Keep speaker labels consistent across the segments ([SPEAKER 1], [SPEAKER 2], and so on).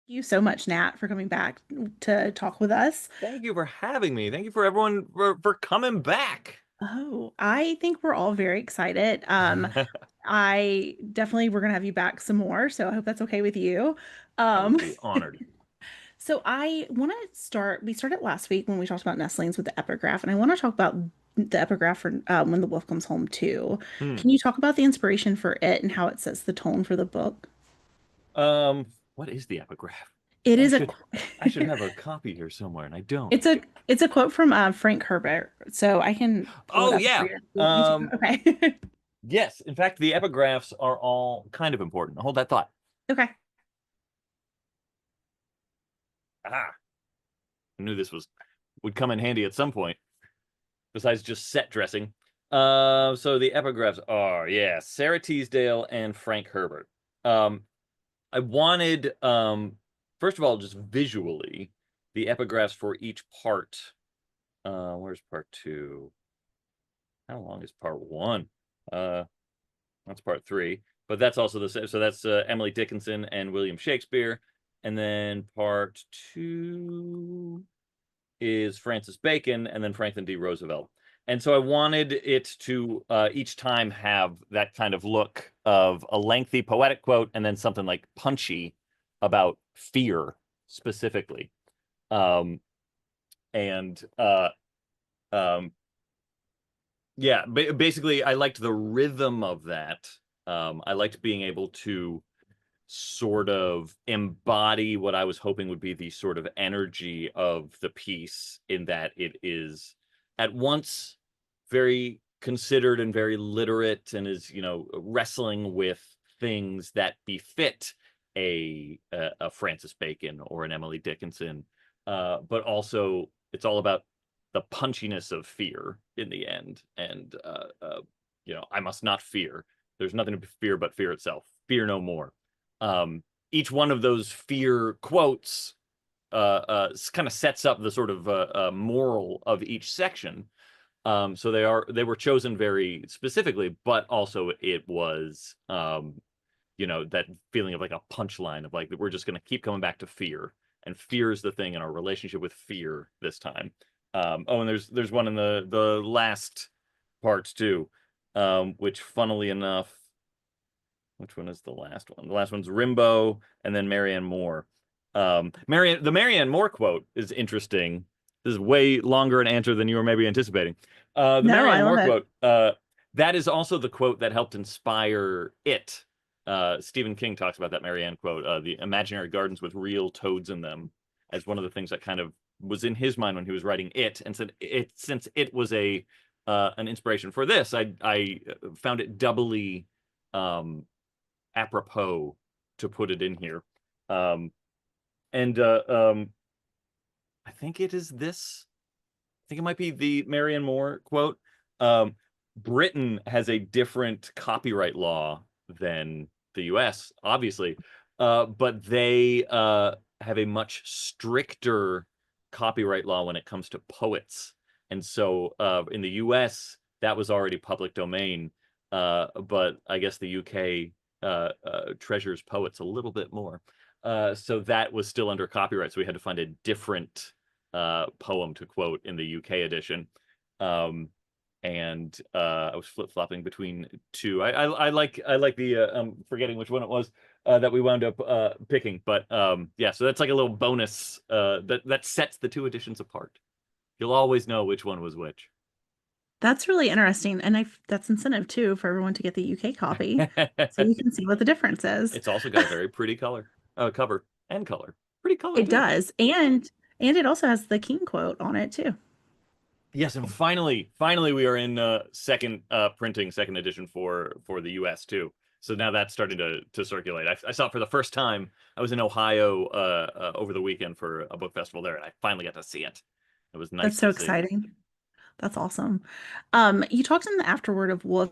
[SPEAKER 1] You so much, Nat, for coming back to talk with us.
[SPEAKER 2] Thank you for having me. Thank you for everyone for coming back.
[SPEAKER 1] Oh, I think we're all very excited. I definitely we're gonna have you back some more, so I hope that's okay with you.
[SPEAKER 2] I would
[SPEAKER 1] Um,
[SPEAKER 2] be honored.
[SPEAKER 1] so I want to start. We started last week when we talked about nestlings with the epigraph, and I want to talk about the epigraph for When the Wolf Comes Home too.
[SPEAKER 2] Hmm.
[SPEAKER 1] Can you talk about the inspiration for it and how it sets the tone for the book?
[SPEAKER 2] What is the epigraph?
[SPEAKER 1] It
[SPEAKER 2] I
[SPEAKER 1] is a
[SPEAKER 2] should I should have a copy here somewhere, and I don't.
[SPEAKER 1] it's a quote from Frank Herbert, so I can pull it
[SPEAKER 2] Oh
[SPEAKER 1] up for
[SPEAKER 2] yeah.
[SPEAKER 1] you if you want me to. Okay.
[SPEAKER 2] Yes. In fact, the epigraphs are all kind of important. Hold that thought.
[SPEAKER 1] Okay.
[SPEAKER 2] Ah, I knew this would come in handy at some point, besides just set dressing. So the epigraphs are, yeah, Sarah Teasdale and Frank Herbert. Um, I wanted, first of all, just visually, the epigraphs for each part. Where's part two? How long is part one? Uh, that's part three, but that's also the same. So that's Emily Dickinson and William Shakespeare, and then part two is Francis Bacon, and then Franklin D. Roosevelt. And so I wanted it to each time have that kind of look of a lengthy poetic quote and then something like punchy about fear specifically. Um, and um, yeah, basically, I liked the rhythm of that. I liked being able to sort of embody what I was hoping would be the sort of energy of the piece, in that it is at once very considered and very literate, and is, wrestling with things that befit a Francis Bacon or an Emily Dickinson, but also it's all about the punchiness of fear in the end. And I must not fear. There's nothing to fear but fear itself. Fear no more. Each one of those fear quotes kind of sets up the sort of moral of each section. So they were chosen very specifically, but also it was that feeling of like a punchline of like we're just going to keep coming back to fear, and fear is the thing in our relationship with fear this time. Oh, and there's one in the last parts too, which funnily enough, which one is the last one? The last one's Rimbaud, and then Marianne Moore. The Marianne Moore quote is interesting. This is way longer an answer than you were maybe anticipating. The
[SPEAKER 1] No, I
[SPEAKER 2] Marianne
[SPEAKER 1] love
[SPEAKER 2] Moore
[SPEAKER 1] it.
[SPEAKER 2] quote, that is also the quote that helped inspire It. Stephen King talks about that Marianne quote, the imaginary gardens with real toads in them, as one of the things that kind of was in his mind when he was writing It, and said since it was an inspiration for this, I found it doubly um, apropos to put it in here. Um, and I think it is this. I think it might be the Marianne Moore quote. Um, Britain has a different copyright law than the US, obviously, but they have a much stricter copyright law when it comes to poets. And so in the US, that was already public domain, but I guess the UK treasures poets a little bit more. So that was still under copyright. So we had to find a different poem to quote in the UK edition. Um, and I was flip-flopping between two. I like the I'm forgetting which one it was that we wound up picking, but yeah, so that's like a little bonus that sets the two editions apart. You'll always know which one was which.
[SPEAKER 1] That's really interesting, and that's incentive too for everyone to get the UK copy, so you can see what the difference is.
[SPEAKER 2] It's also got a very pretty cover and color. Pretty color
[SPEAKER 1] It
[SPEAKER 2] too.
[SPEAKER 1] does, and it also has the King quote on it too.
[SPEAKER 2] Yes, and finally, we are in second printing, second edition for the U.S. too. So now that's starting to circulate. I saw it for the first time. I was in Ohio over the weekend for a book festival there, and I finally got to see it. It was
[SPEAKER 1] That's
[SPEAKER 2] nice
[SPEAKER 1] so
[SPEAKER 2] to see.
[SPEAKER 1] exciting. That's awesome. You talked in the afterword of Wolf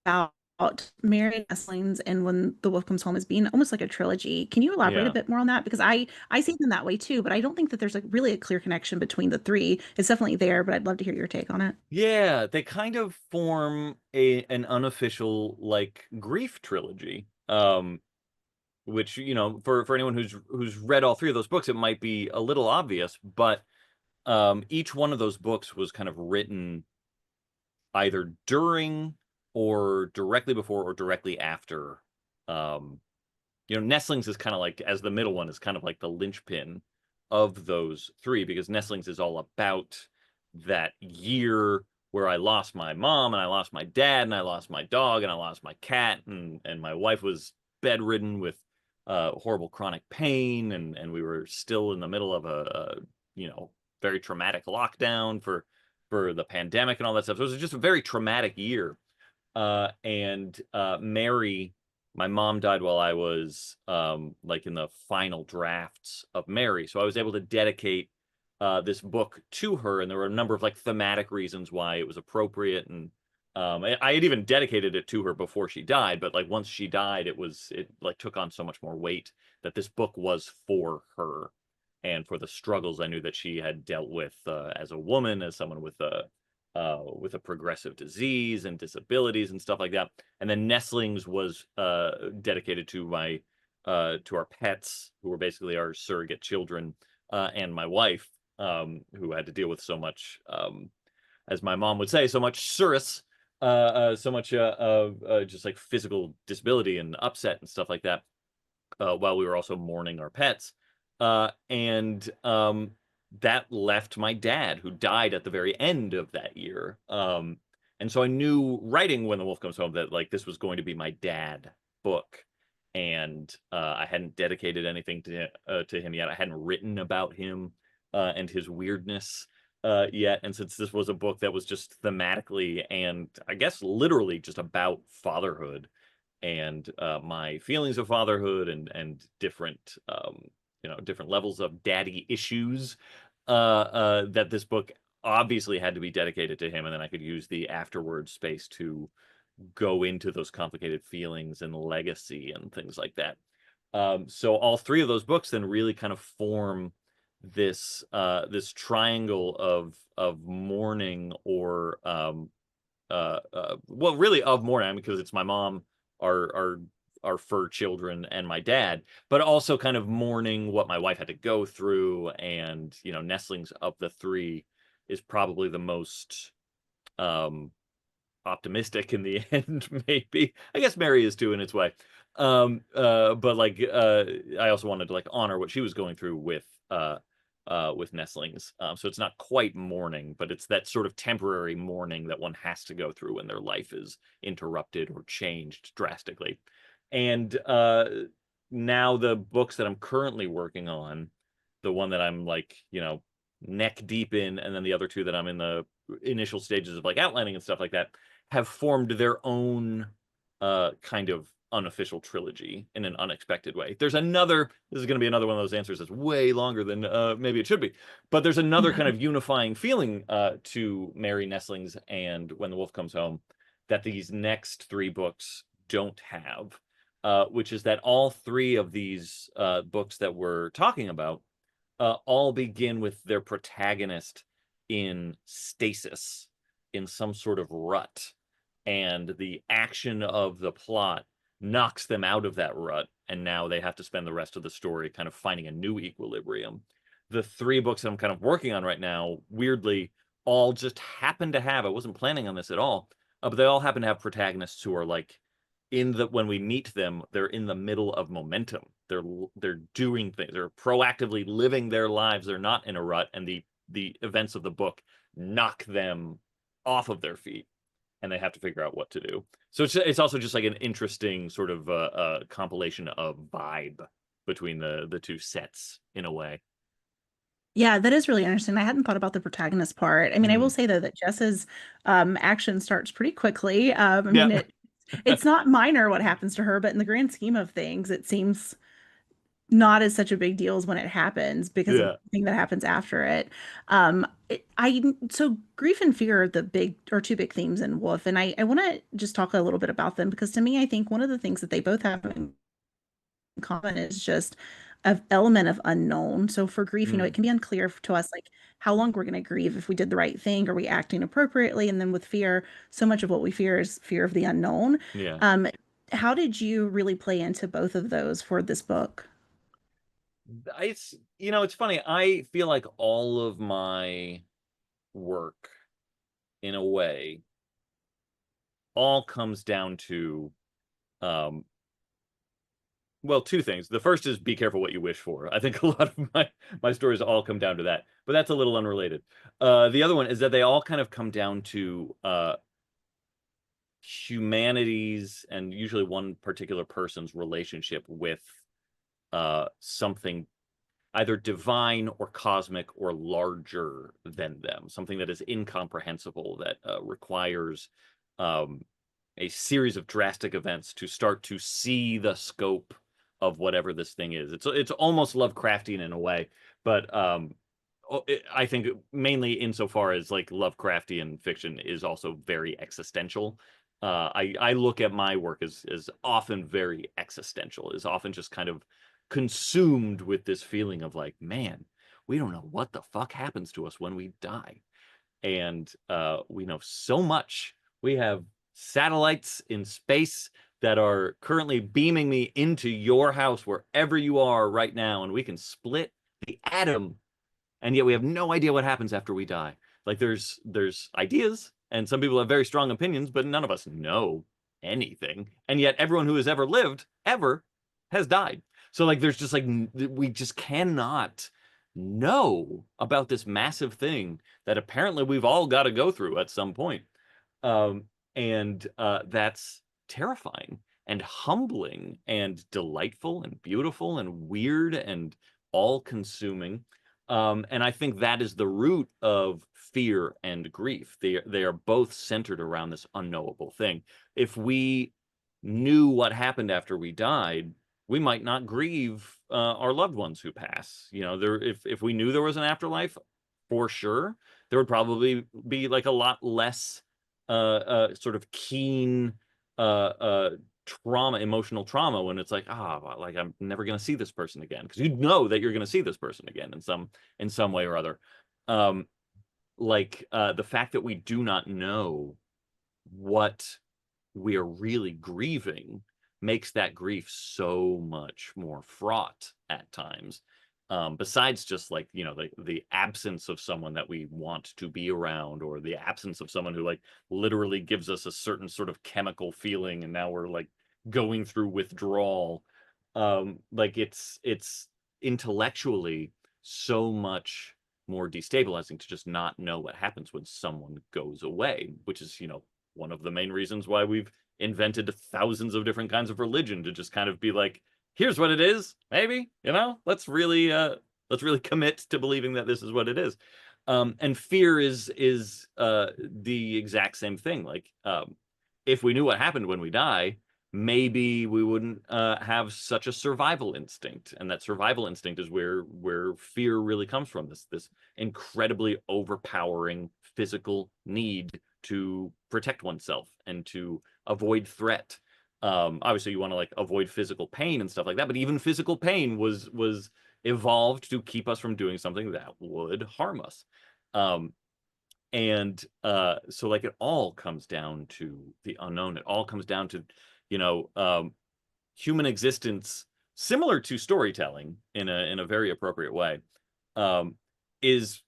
[SPEAKER 1] about Mary Esslings and When the Wolf Comes Home as being almost like a trilogy. Can you elaborate a
[SPEAKER 2] Yeah,
[SPEAKER 1] bit more on that? Because I see them that way too, but I don't think that there's like really a clear connection between the three. It's definitely there, but I'd love to hear your take on it.
[SPEAKER 2] yeah. They kind of form an unofficial like grief trilogy. which, for anyone who's read all three of those books, it might be a little obvious, but each one of those books was kind of written either during or directly before or directly after. Um, Nestlings is kind of like, as the middle one, is kind of like the linchpin of those three, because Nestlings is all about that year where I lost my mom and I lost my dad and I lost my dog and I lost my cat, and my wife was bedridden with horrible chronic pain, and we were still in the middle of a very traumatic lockdown for the pandemic and all that stuff. So it was just a very traumatic year. And Mary, my mom died while I was like in the final drafts of Mary. So I was able to dedicate this book to her, and there were a number of like thematic reasons why it was appropriate. And I had even dedicated it to her before she died, but like once she died, it like took on so much more weight that this book was for her and for the struggles I knew that she had dealt with as a woman, as someone with a progressive disease and disabilities and stuff like that. And then Nestlings was dedicated to my to our pets, who were basically our surrogate children, and my wife, who had to deal with so much, as my mom would say, so much surus, so much just like physical disability and upset and stuff like that, while we were also mourning our pets. And that left my dad, who died at the very end of that year. And so I knew writing When the Wolf Comes Home that like this was going to be my dad book. And I hadn't dedicated anything to him yet. I hadn't written about him and his weirdness yet. And since this was a book that was just thematically and I guess literally just about fatherhood and my feelings of fatherhood and different different levels of daddy issues, that this book obviously had to be dedicated to him, and then I could use the afterward space to go into those complicated feelings and legacy and things like that. So all three of those books then really kind of form this triangle of mourning, or well, really of mourning, because it's my mom, our our fur children, and my dad, but also kind of mourning what my wife had to go through. And Nestlings of the three is probably the most um optimistic in the end, maybe. I guess Mary is too in its way. But like I also wanted to like honor what she was going through with Nestlings. So it's not quite mourning, but it's that sort of temporary mourning that one has to go through when their life is interrupted or changed drastically. And now the books that I'm currently working on, the one that I'm like, neck deep in, and then the other two that I'm in the initial stages of like outlining and stuff like that, have formed their own kind of unofficial trilogy in an unexpected way. This is going to be another one of those answers that's way longer than maybe it should be, but there's another kind of unifying feeling to Mary, Nestlings, and When the Wolf Comes Home that these next three books don't have, which is that all three of these books that we're talking about all begin with their protagonist in stasis, in some sort of rut, and the action of the plot knocks them out of that rut, and now they have to spend the rest of the story kind of finding a new equilibrium. The three books that I'm kind of working on right now, weirdly, all just happen to have, I wasn't planning on this at all, but they all happen to have protagonists who are like, when we meet them, they're in the middle of momentum. They're doing things. They're proactively living their lives. They're not in a rut, and the events of the book knock them off of their feet, and they have to figure out what to do. So it's also just like an interesting sort of compilation of vibe between the two sets in a way.
[SPEAKER 1] Yeah, that is really interesting. I hadn't thought about the protagonist part. I mean, I will
[SPEAKER 2] Mm.
[SPEAKER 1] say though that Jess's action starts pretty quickly. I
[SPEAKER 2] Yeah.
[SPEAKER 1] mean, it's not minor what happens to her, but in the grand scheme of things, it seems not as such a big deal as when it happens because of
[SPEAKER 2] Yeah.
[SPEAKER 1] the thing that happens after it. So grief and fear are the big or two big themes in Wolf, and I want to just talk a little bit about them because to me, I think one of the things that they both have in common is just an element of unknown. So for grief, it
[SPEAKER 2] Mm.
[SPEAKER 1] can be unclear to us like how long we're going to grieve if we did the right thing, are we acting appropriately? And then with fear, so much of what we fear is fear of the unknown.
[SPEAKER 2] Yeah.
[SPEAKER 1] how did you really play into both of those for this book?
[SPEAKER 2] It's, it's funny. I feel like all of my work, in a way, all comes down to, um, well, two things. The first is be careful what you wish for. I think a lot of my stories all come down to that, but that's a little unrelated. The other one is that they all kind of come down to humanity's, and usually one particular person's relationship with something either divine or cosmic or larger than them, something that is incomprehensible, that requires um, a series of drastic events to start to see the scope of whatever this thing is. It's almost Lovecraftian in a way, but I think mainly insofar as like Lovecraftian fiction is also very existential. I look at my work as often very existential, is often just kind of consumed with this feeling of like, man, we don't know what the fuck happens to us when we die. And we know so much. We have satellites in space that are currently beaming me into your house wherever you are right now, and we can split the atom, and yet we have no idea what happens after we die. Like there's ideas, and some people have very strong opinions, but none of us know anything. And yet everyone who has ever lived ever has died. So like there's just like we just cannot know about this massive thing that apparently we've all got to go through at some point. Um, and that's terrifying and humbling and delightful and beautiful and weird and all consuming. And I think that is the root of fear and grief. They are both centered around this unknowable thing. If we knew what happened after we died, we might not grieve our loved ones who pass. If we knew there was an afterlife, for sure, there would probably be like a lot less sort of keen trauma, emotional trauma, when it's like, like I'm never going to see this person again, because you know that you're going to see this person again in some way or other. Um, the fact that we do not know what we are really grieving makes that grief so much more fraught at times. Besides just like, the absence of someone that we want to be around, or the absence of someone who like literally gives us a certain sort of chemical feeling, and now we're like going through withdrawal. Like it's intellectually so much more destabilizing to just not know what happens when someone goes away, which is, one of the main reasons why we've invented thousands of different kinds of religion, to just kind of be like, here's what it is, maybe, let's really commit to believing that this is what it is. And fear is the exact same thing. Like, if we knew what happened when we die, maybe we wouldn't have such a survival instinct, and that survival instinct is where fear really comes from. This incredibly overpowering physical need to protect oneself and to avoid threat. Obviously you want to like avoid physical pain and stuff like that, but even physical pain was evolved to keep us from doing something that would harm us. So like it all comes down to the unknown. It all comes down to, you know, um, human existence, similar to storytelling in a very appropriate way, um, is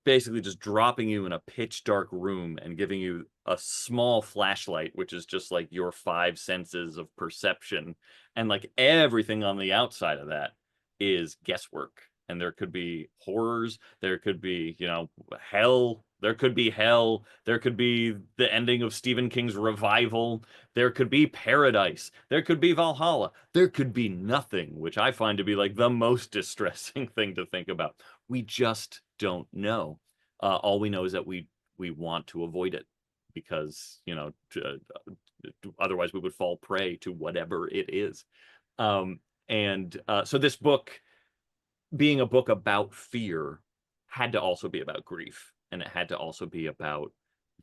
[SPEAKER 2] basically just dropping you in a pitch dark room and giving you a small flashlight, which is just like your five senses of perception. And like everything on the outside of that is guesswork. And there could be horrors, there could be, hell, there could be hell, there could be the ending of Stephen King's Revival, there could be paradise, there could be Valhalla, there could be nothing, which I find to be like the most distressing thing to think about. We just don't know. All we know is that we want to avoid it, because otherwise we would fall prey to whatever it is. So this book, being a book about fear, had to also be about grief, and it had to also be about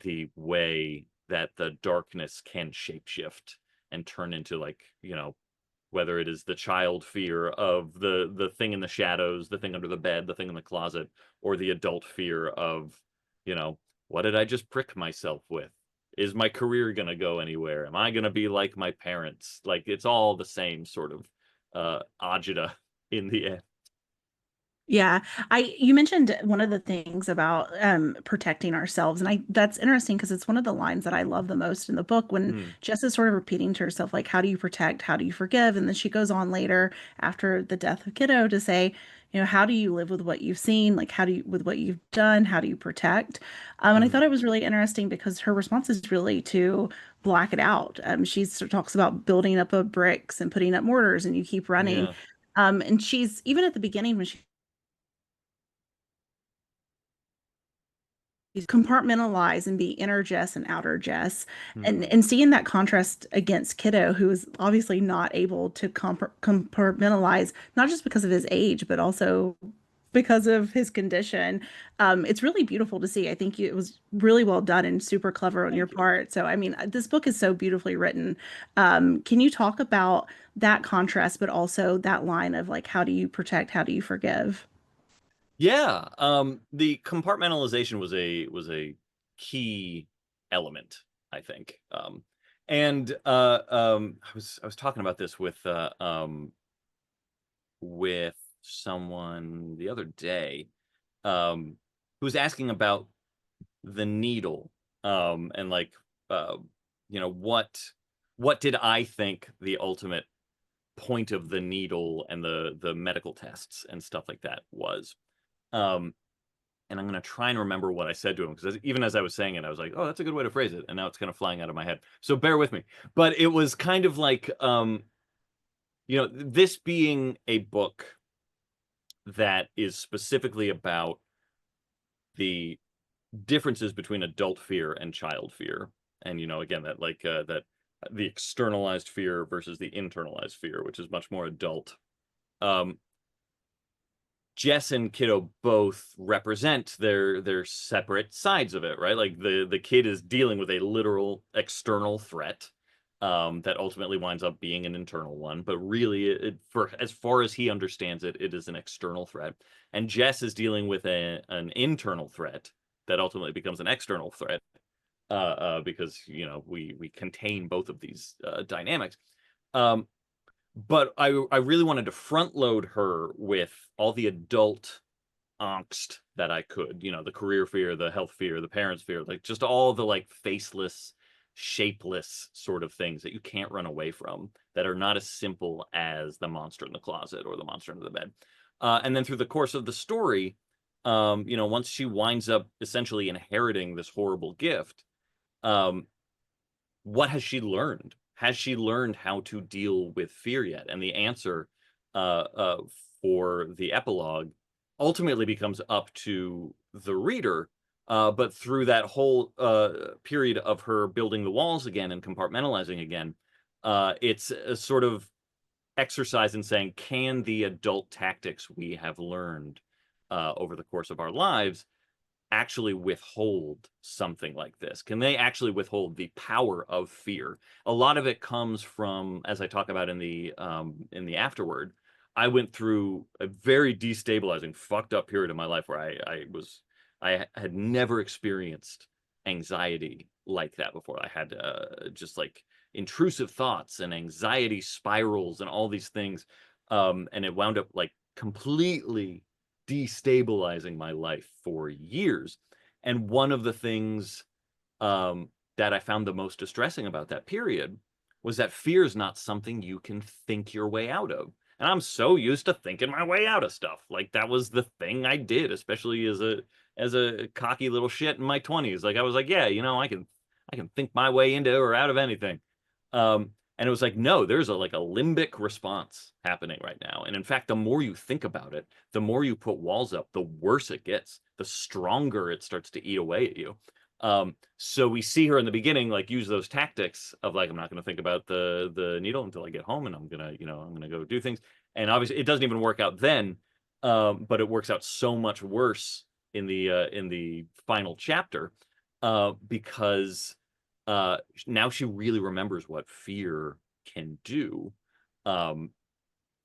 [SPEAKER 2] the way that the darkness can shapeshift and turn into, like, whether it is the child fear of the thing in the shadows, the thing under the bed, the thing in the closet, or the adult fear of, you know, what did I just prick myself with? Is my career gonna go anywhere? Am I gonna be like my parents? Like it's all the same sort of agita in the end.
[SPEAKER 1] Yeah, I you mentioned one of the things about protecting ourselves, and I that's interesting because it's one of the lines that I love the most in the book when
[SPEAKER 2] Hmm.
[SPEAKER 1] Jess is sort of repeating to herself like, "How do you protect? How do you forgive?" And then she goes on later after the death of Kiddo to say, "How do you live with what you've seen? Like, how do you with what you've done? How do you protect?" And I
[SPEAKER 2] Hmm.
[SPEAKER 1] thought it was really interesting because her response is really to black it out. She sort of talks about building up of bricks and putting up mortars, and you keep running.
[SPEAKER 2] Yeah.
[SPEAKER 1] And she's even at the beginning when she compartmentalize and be inner Jess and outer Jess, and
[SPEAKER 2] Hmm.
[SPEAKER 1] seeing that contrast against Kiddo, who is obviously not able to compartmentalize, not just because of his age, but also because of his condition. It's really beautiful to see. I think it was really well done and super clever on your
[SPEAKER 2] Thank you.
[SPEAKER 1] part. So, I mean, this book is so beautifully written. Can you talk about that contrast, but also that line of like, how do you protect, how do you forgive?
[SPEAKER 2] Yeah, the compartmentalization was a key element, I think. And I was talking about this with someone the other day, um, who was asking about the needle, and like, uh, what did I think the ultimate point of the needle and the medical tests and stuff like that was. Um, and I'm gonna try and remember what I said to him because even as I was saying it, I was like, "Oh, that's a good way to phrase it," and now it's kind of flying out of my head. So bear with me. But it was kind of like, this being a book that is specifically about the differences between adult fear and child fear, and again that that the externalized fear versus the internalized fear, which is much more adult. Um, Jess and Kiddo both represent their separate sides of it, right? Like the kid is dealing with a literal external threat, that ultimately winds up being an internal one, but really, for as far as he understands it, it is an external threat. And Jess is dealing with an internal threat that ultimately becomes an external threat, because we contain both of these dynamics. Um, but I really wanted to front load her with all the adult angst that I could, the career fear, the health fear, the parents fear, like just all the like faceless, shapeless sort of things that you can't run away from, that are not as simple as the monster in the closet or the monster under the bed. And then through the course of the story, once she winds up essentially inheriting this horrible gift, um, what has she learned? Has she learned how to deal with fear yet? And the answer, for the epilogue, ultimately becomes up to the reader. But through that whole period of her building the walls again and compartmentalizing again, it's a sort of exercise in saying, can the adult tactics we have learned over the course of our lives actually withhold something like this? Can they actually withhold the power of fear? A lot of it comes from, as I talk about in the afterword, I went through a very destabilizing, fucked up period of my life where I had never experienced anxiety like that before. I had just like intrusive thoughts and anxiety spirals and all these things, and it wound up like completely destabilizing my life for years. And one of the things, that I found the most distressing about that period was that fear is not something you can think your way out of. And I'm so used to thinking my way out of stuff. Like that was the thing I did, especially as a cocky little shit in my 20s. Like I was like, yeah, I can think my way into or out of anything. And it was like, no, there's like a limbic response happening right now. And in fact, the more you think about it, the more you put walls up, the worse it gets, the stronger it starts to eat away at you. So we see her in the beginning, like use those tactics of like, I'm not going to think about the needle until I get home, and I'm gonna go do things. And obviously, it doesn't even work out then, but it works out so much worse in the final chapter, because now she really remembers what fear can do, um,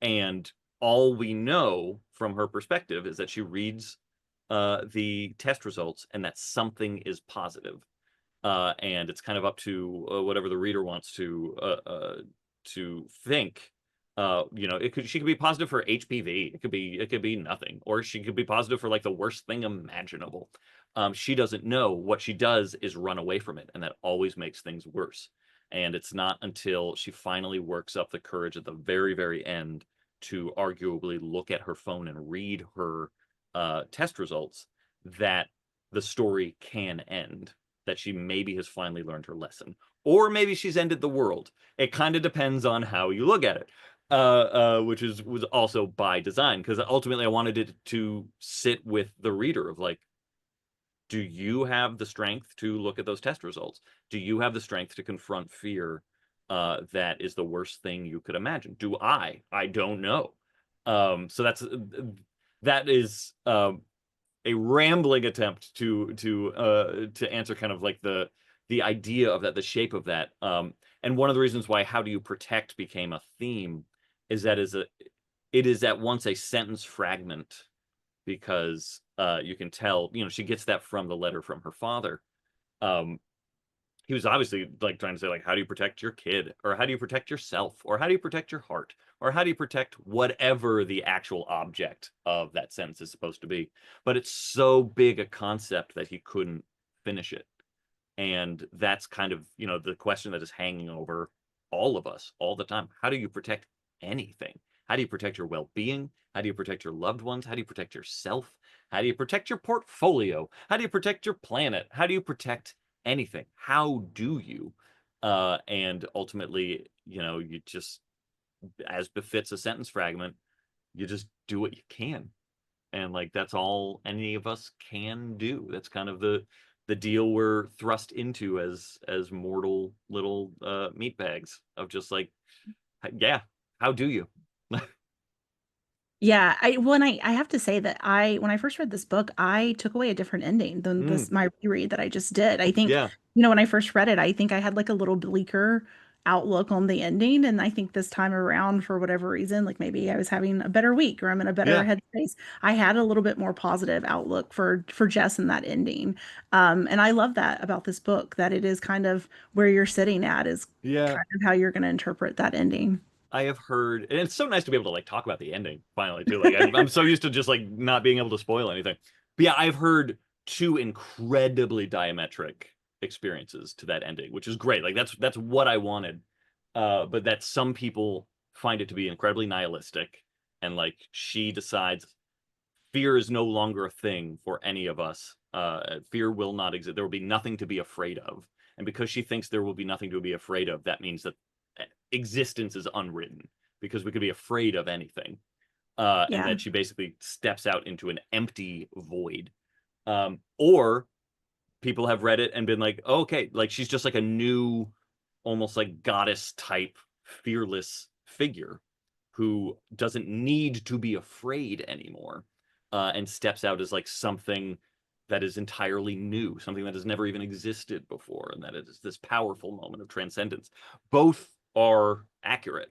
[SPEAKER 2] and all we know from her perspective is that she reads the test results and that something is positive. and it's kind of up to whatever the reader wants to think. She could be positive for HPV. It could be nothing, or she could be positive for like the worst thing imaginable. She doesn't know. What she does is run away from it, and that always makes things worse. And it's not until she finally works up the courage at the very, very end to arguably look at her phone and read her test results that the story can end. That she maybe has finally learned her lesson, or maybe she's ended the world. It kind of depends on how you look at it, which was also by design, because ultimately I wanted it to sit with the reader of like, do you have the strength to look at those test results? Do you have the strength to confront fear that is the worst thing you could imagine? Do I? I don't know. So that is a rambling attempt to answer kind of like the idea of that, the shape of that. And one of the reasons why "How do you protect" became a theme is that it is at once a sentence fragment, because you can tell, she gets that from the letter from her father. Um, he was obviously like trying to say like, how do you protect your kid, or how do you protect yourself, or how do you protect your heart, or how do you protect whatever the actual object of that sentence is supposed to be. But it's so big a concept that he couldn't finish it. And that's kind of, the question that is hanging over all of us all the time. How do you protect anything? How do you protect your well-being? How do you protect your loved ones? How do you protect yourself? How do you protect your portfolio? How do you protect your planet? How do you protect anything? How do you? And ultimately, you just, as befits a sentence fragment, you just do what you can. And like that's all any of us can do. That's kind of the deal we're thrust into as mortal little meat bags of just like, yeah, how do you?
[SPEAKER 1] Yeah, I have to say that when I first read this book, I took away a different ending than
[SPEAKER 2] Mm,
[SPEAKER 1] my reread that I just did. I think,
[SPEAKER 2] yeah,
[SPEAKER 1] when I first read it, I think I had like a little bleaker outlook on the ending. And I think this time around, for whatever reason, like maybe I was having a better week or I'm in a better
[SPEAKER 2] yeah,
[SPEAKER 1] headspace. I had a little bit more positive outlook for Jess in that ending. And I love that about this book, that it is kind of where you're sitting at is
[SPEAKER 2] yeah.
[SPEAKER 1] kind of how you're going to interpret that ending.
[SPEAKER 2] I have heard, and it's so nice to be able to like talk about the ending finally too. Like I'm so used to just like not being able to spoil anything. But yeah, I've heard two incredibly diametric experiences to that ending, which is great. Like that's what I wanted. But that some people find it to be incredibly nihilistic, and like she decides fear is no longer a thing for any of us. Fear will not exist. There will be nothing to be afraid of. And because she thinks there will be nothing to be afraid of, that means that existence is unwritten, because we could be afraid of anything. And
[SPEAKER 1] Yeah.
[SPEAKER 2] that she basically steps out into an empty void. Or people have read it and been like, oh, okay, like she's just like a new, almost like goddess type, fearless figure who doesn't need to be afraid anymore, and steps out as like something that is entirely new, something that has never even existed before, and that it is this powerful moment of transcendence. Both are accurate,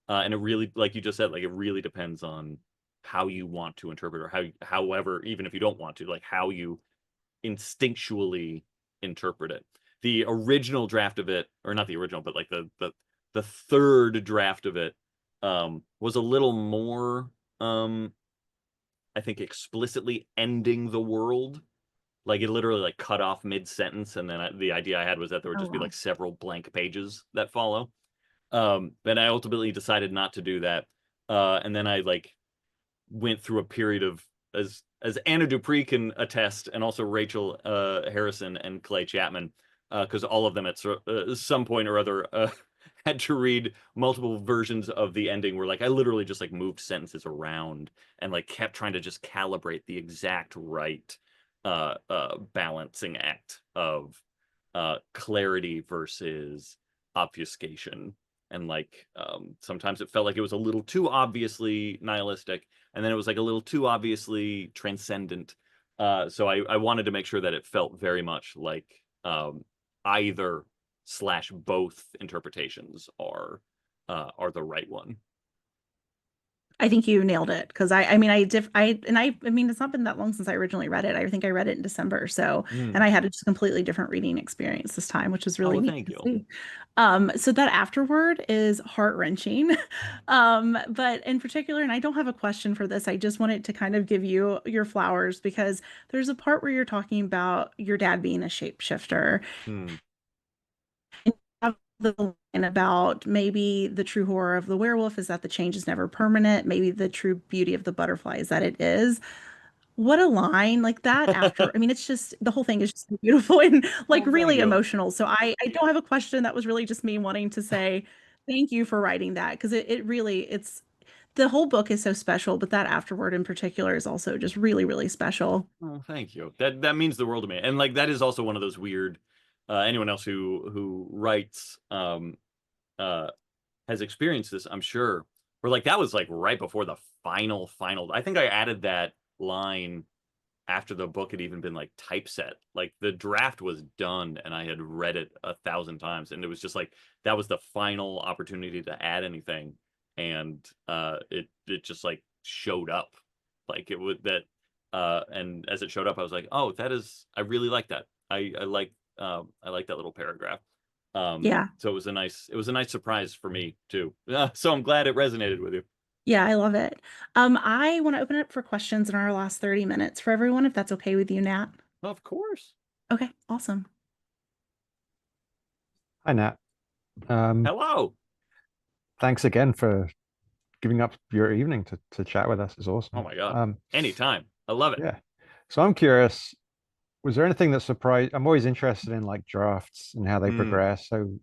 [SPEAKER 2] and it really, like you just said, like it really depends on how you want to interpret, or however, even if you don't want to, like how you instinctually interpret it. The original draft of it, or not the original, but like the third draft of it, was a little more, I think, explicitly ending the world. Like it literally like cut off mid sentence, and then the idea I had was that there would
[SPEAKER 1] Oh,
[SPEAKER 2] just be
[SPEAKER 1] wow.
[SPEAKER 2] like several blank pages that follow. But I ultimately decided not to do that. And then I like went through a period of, as Anna Dupree can attest, and also Rachel Harrison and Clay Chapman, because all of them at some point or other had to read multiple versions of the ending, where like I literally just like moved sentences around and like kept trying to just calibrate the exact right balancing act of clarity versus obfuscation. And like sometimes it felt like it was a little too obviously nihilistic, and then it was like a little too obviously transcendent. So I wanted to make sure that it felt very much like either slash both interpretations are the right one.
[SPEAKER 1] I think you nailed it because I mean I mean it's not been that long since I originally read it. I think I read it in December. So and
[SPEAKER 2] Mm.
[SPEAKER 1] I had a just completely different reading experience this time, which was
[SPEAKER 2] Oh,
[SPEAKER 1] really
[SPEAKER 2] well,
[SPEAKER 1] neat
[SPEAKER 2] thank
[SPEAKER 1] to
[SPEAKER 2] you.
[SPEAKER 1] see. So that afterword is heart-wrenching. But in particular, and I don't have a question for this, I just wanted to kind of give you your flowers because there's a part where you're talking about your dad being a shapeshifter
[SPEAKER 2] Hmm.
[SPEAKER 1] have the line about maybe the true horror of the werewolf is that the change is never permanent. Maybe the true beauty of the butterfly is that it is. What a line like that after. I mean, it's just the whole thing is just so beautiful and like
[SPEAKER 2] Oh, thank
[SPEAKER 1] really
[SPEAKER 2] you.
[SPEAKER 1] emotional. So I don't have a question. That was really just me wanting to say thank you for writing that because it really it's the whole book is so special, but that afterword in particular is also just really, really special.
[SPEAKER 2] Oh, thank you. That means the world to me. And like that is also one of those weird anyone else who writes uh has experienced this, I'm sure. Where like that was like right before the final. I think I added that line after the book had even been like typeset. Like the draft was done and I had read it 1,000 times and it was just like that was the final opportunity to add anything and it just like showed up. Like it would that and as it showed up I was like, "Oh, that is I really like that. I like that little paragraph."
[SPEAKER 1] Yeah.
[SPEAKER 2] So it was a nice surprise for me too. So I'm glad it resonated with you.
[SPEAKER 1] Yeah, I love it. I want to open it up for questions in our last 30 minutes for everyone, if that's okay with you, Nat.
[SPEAKER 2] Of course.
[SPEAKER 1] Okay, awesome.
[SPEAKER 3] Hi, Nat. Um,
[SPEAKER 2] Hello.
[SPEAKER 3] Thanks again for giving up your evening to chat with us. It's
[SPEAKER 2] Oh
[SPEAKER 3] awesome.
[SPEAKER 2] my God. Anytime. I love it.
[SPEAKER 3] Yeah. So I'm curious, was there anything that surprised? I'm always interested in like drafts and how they
[SPEAKER 2] Mm.
[SPEAKER 3] progress. So,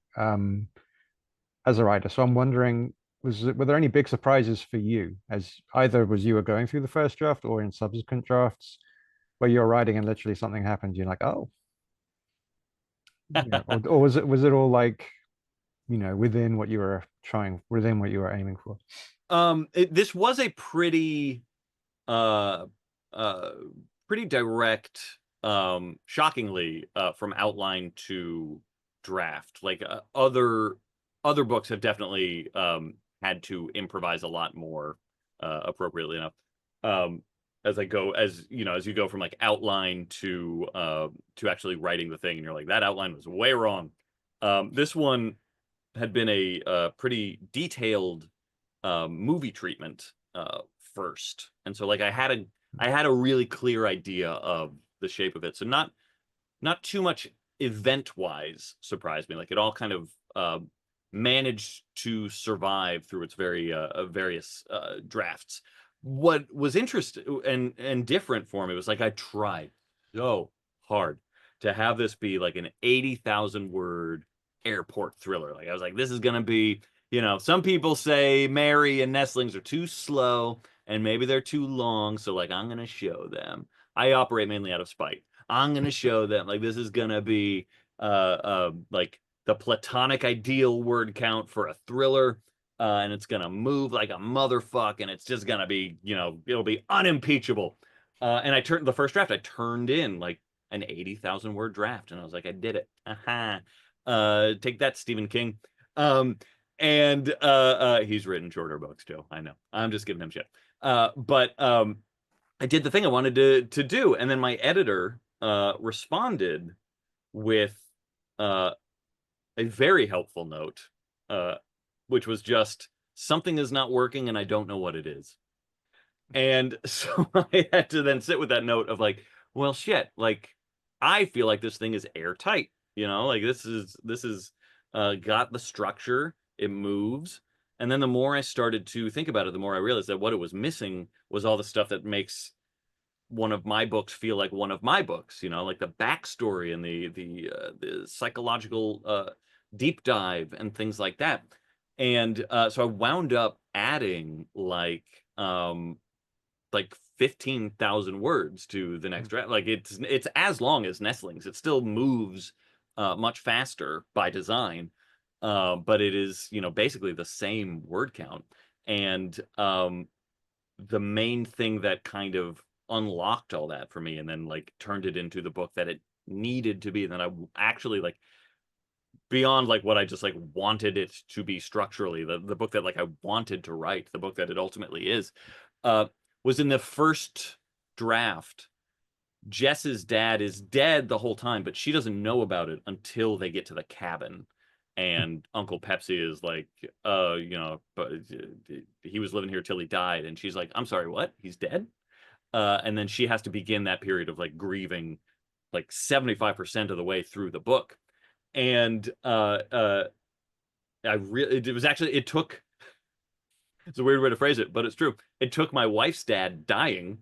[SPEAKER 3] as a writer, so I'm wondering, were there any big surprises for you as either was you were going through the first draft or in subsequent drafts where you're writing and literally something happened, you're like, oh, or was it all like, within what you were aiming for?
[SPEAKER 2] This was a uh uh pretty direct shockingly from outline to draft. Like other books have definitely had to improvise a lot more appropriately enough. Um as I go as you know as you go from like outline to actually writing the thing and you're like that outline was way wrong. This one had been a pretty detailed movie treatment first, and so like I had a really clear idea of the shape of it. So not too much event wise surprised me. Like it all kind of managed to survive through its various drafts. What was interesting and different for me was like I tried so hard to have this be like an 80,000 word airport thriller. Like I was like, this is gonna be, some people say Mary and Nestlings are too slow and maybe they're too long. So like I'm gonna show them. I operate mainly out of spite. I'm gonna show them like this is gonna be like the platonic ideal word count for a thriller. And it's gonna move like a motherfucker, and it's just gonna be, it'll be unimpeachable. And I turned the first draft, I turned in like an 80,000 word draft, and I was like, I did it. Aha. Take that, Stephen King. Um, and he's written shorter books too. I know. I'm just giving him shit. But I did the thing I wanted to do, and then my editor responded with uh, a very helpful note, uh, which was just something is not working, and I don't know what it is. And so I had to then sit with that note of like, well, shit, like I feel like this thing is airtight, like this is got the structure, it moves. And then the more I started to think about it, the more I realized that what it was missing was all the stuff that makes one of my books feel like one of my books, like the backstory and the psychological deep dive and things like that. And so I wound up adding like 15,000 words to the next draft. Like it's as long as Nestlings. It still moves much faster by design, but it is basically the same word count. And the main thing that kind of unlocked all that for me, and then like turned it into the book that it needed to be, and then I actually like beyond like what I just like wanted it to be structurally, the book that like I wanted to write, the book that it ultimately is, was in the first draft. Jess's dad is dead the whole time, but she doesn't know about it until they get to the cabin. And Uncle Pepsi is like, but he was living here till he died. And she's like, I'm sorry, what? He's dead? And then she has to begin that period of like grieving like 75% of the way through the book. And it was actually, it took, it's a weird way to phrase it, but it's true. It took my wife's dad dying,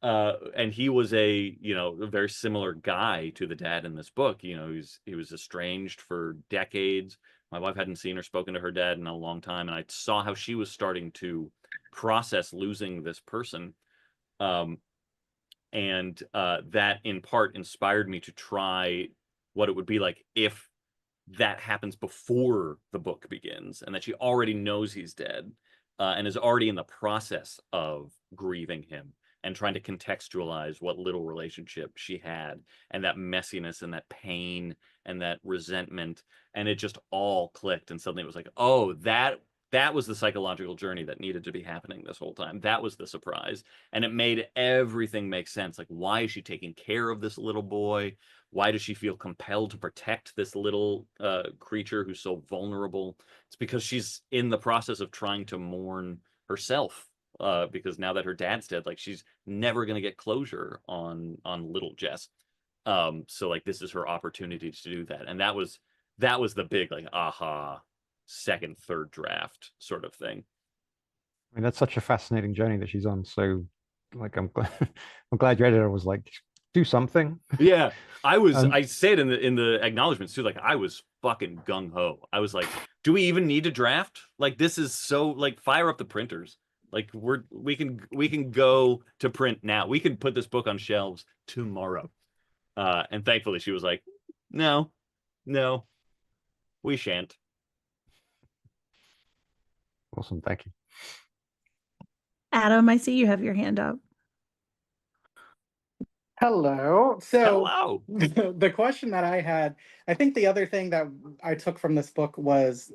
[SPEAKER 2] and he was a very similar guy to the dad in this book. He was estranged for decades. My wife hadn't seen or spoken to her dad in a long time, and I saw how she was starting to process losing this person. And that in part inspired me to try what it would be like if that happens before the book begins, and that she already knows he's dead, and is already in the process of grieving him and trying to contextualize what little relationship she had, and that messiness and that pain and that resentment. And it just all clicked, and suddenly it was like, oh, that was the psychological journey that needed to be happening this whole time. That was the surprise. And it made everything make sense. Like, why is she taking care of this little boy? Why does she feel compelled to protect this little creature who's so vulnerable? It's because she's in the process of trying to mourn herself, because now that her dad's dead, like, she's never going to get closure on little Jess. So like, this is her opportunity to do that. And that was the big like aha second, third draft sort of thing.
[SPEAKER 3] I mean, that's such a fascinating journey that she's on. So, like, I'm glad, I'm glad your editor was like, do something.
[SPEAKER 2] Yeah,
[SPEAKER 3] Um,
[SPEAKER 2] I say it in the acknowledgments too. Like, I was fucking gung ho. I was like, do we even need to draft? Like, this is so like, fire up the printers. Like, we can go to print now. We can put this book on shelves tomorrow. And thankfully she was like, no, no, we shan't.
[SPEAKER 3] awesome, thank you.
[SPEAKER 1] Adam, I see you have your hand up.
[SPEAKER 4] Hello. So
[SPEAKER 2] Hello.
[SPEAKER 4] the question that I had, I think the other thing that I took from this book was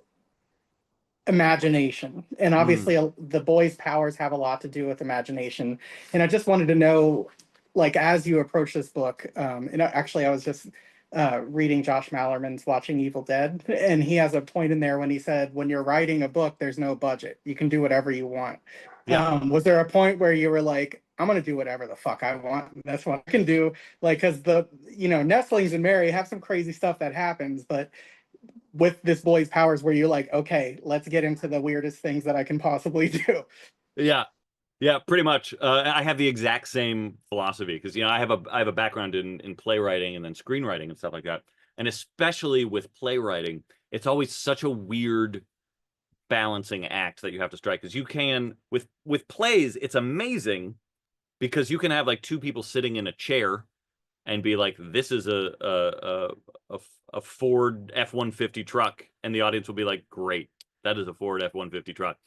[SPEAKER 4] imagination. And obviously the boy's powers have a lot to do with imagination. And I just wanted to know, like, as you approach this book, and actually I was just reading Josh Mallerman's Watching Evil Dead, and he has a point in there when he said, when you're writing a book, there's no budget. You can do whatever you want.
[SPEAKER 2] Yeah.
[SPEAKER 4] Was there a point where you were like, I'm gonna do whatever the fuck I want? That's what I can do. Like, because Nestlings and Mary have some crazy stuff that happens, but with this boy's powers, where you're like, okay, let's get into the weirdest things that I can possibly do.
[SPEAKER 2] Yeah. Yeah, pretty much. I have the exact same philosophy because I have a background in playwriting and then screenwriting and stuff like that. And especially with playwriting, it's always such a weird balancing act that you have to strike, because you can with plays, it's amazing because you can have like two people sitting in a chair and be like, this is a Ford F-150 truck, and the audience will be like, great, that is a Ford F-150 truck.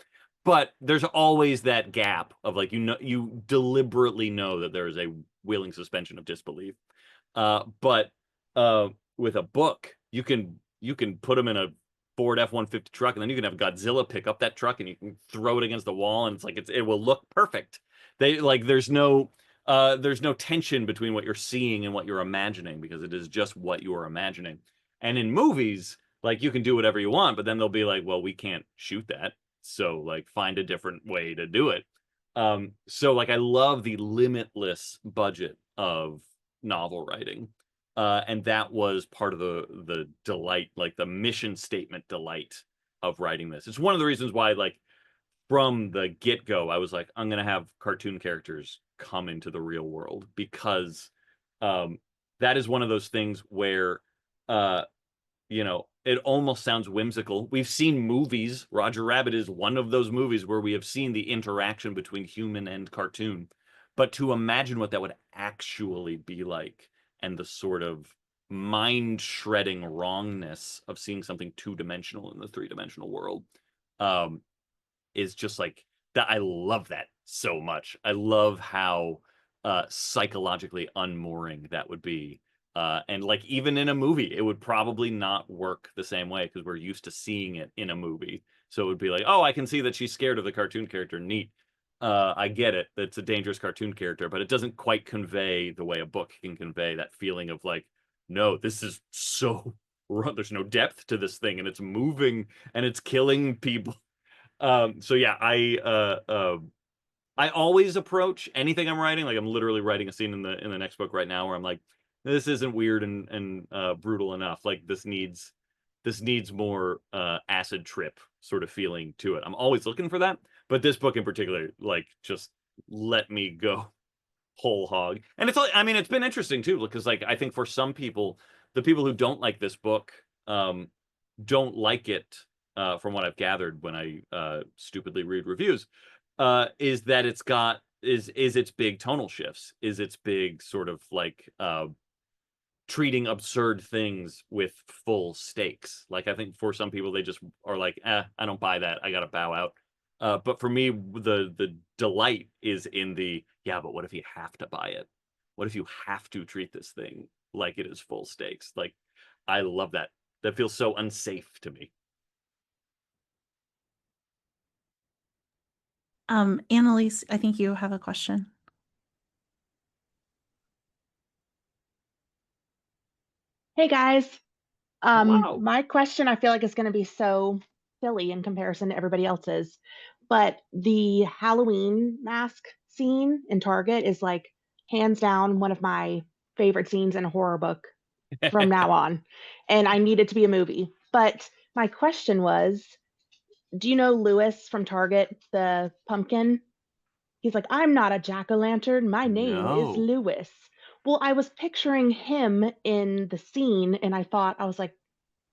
[SPEAKER 2] But there's always that gap of like, you deliberately know that there is a willing suspension of disbelief. But with a book, you can put them in a Ford F-150 truck, and then you can have Godzilla pick up that truck and you can throw it against the wall, and it's like it will look perfect. There's no tension between what you're seeing and what you're imagining, because it is just what you are imagining. And in movies, like, you can do whatever you want, but then they'll be like, well, we can't shoot that, so like, find a different way to do it. So like, I love the limitless budget of novel writing. And that was part of the delight, like the mission statement delight of writing this. It's one of the reasons why, like, from the get-go, I was like, I'm gonna have cartoon characters come into the real world, because that is one of those things where it almost sounds whimsical. We've seen movies. Roger Rabbit is one of those movies where we have seen the interaction between human and cartoon. But to imagine what that would actually be like, and the sort of mind-shredding wrongness of seeing something two-dimensional in the three-dimensional world, is just like that. I love that so much. I love how psychologically unmooring that would be, And like even in a movie, it would probably not work the same way because we're used to seeing it in a movie. So it would be like, oh, I can see that she's scared of the cartoon character. Neat. I get it. That's a dangerous cartoon character, but it doesn't quite convey the way a book can convey that feeling of like, no, this is so there's no depth to this thing, and it's moving and it's killing people. So yeah, I always approach anything I'm writing like I'm literally writing a scene in the next book right now where I'm like, this isn't weird and brutal enough. Like this needs more acid trip sort of feeling to it. I'm always looking for that, but this book in particular, like, just let me go whole hog. And it's like, I mean, it's been interesting too because like I think for some people, the people who don't like this book don't like it. From what I've gathered when I stupidly read reviews, is that it's got is its big tonal shifts, is its big sort of like treating absurd things with full stakes. Like I think for some people they just are like, I don't buy that. I gotta bow out. But for me, the delight is in the yeah, but what if you have to buy it? What if you have to treat this thing like it is full stakes? Like I love that. That feels so unsafe to me.
[SPEAKER 1] Annalise, I think you have a question.
[SPEAKER 5] Hey guys.
[SPEAKER 2] Hello.
[SPEAKER 5] My question I feel like is going to be so silly in comparison to everybody else's, but the Halloween mask scene in Target is like hands down one of my favorite scenes in a horror book from now on. And I need it to be a movie. But my question was, do you know Lewis from Target, the pumpkin? He's like, I'm not a jack-o'-lantern. My name is
[SPEAKER 2] No.
[SPEAKER 5] Lewis. Well, I was picturing him in the scene, and I was like,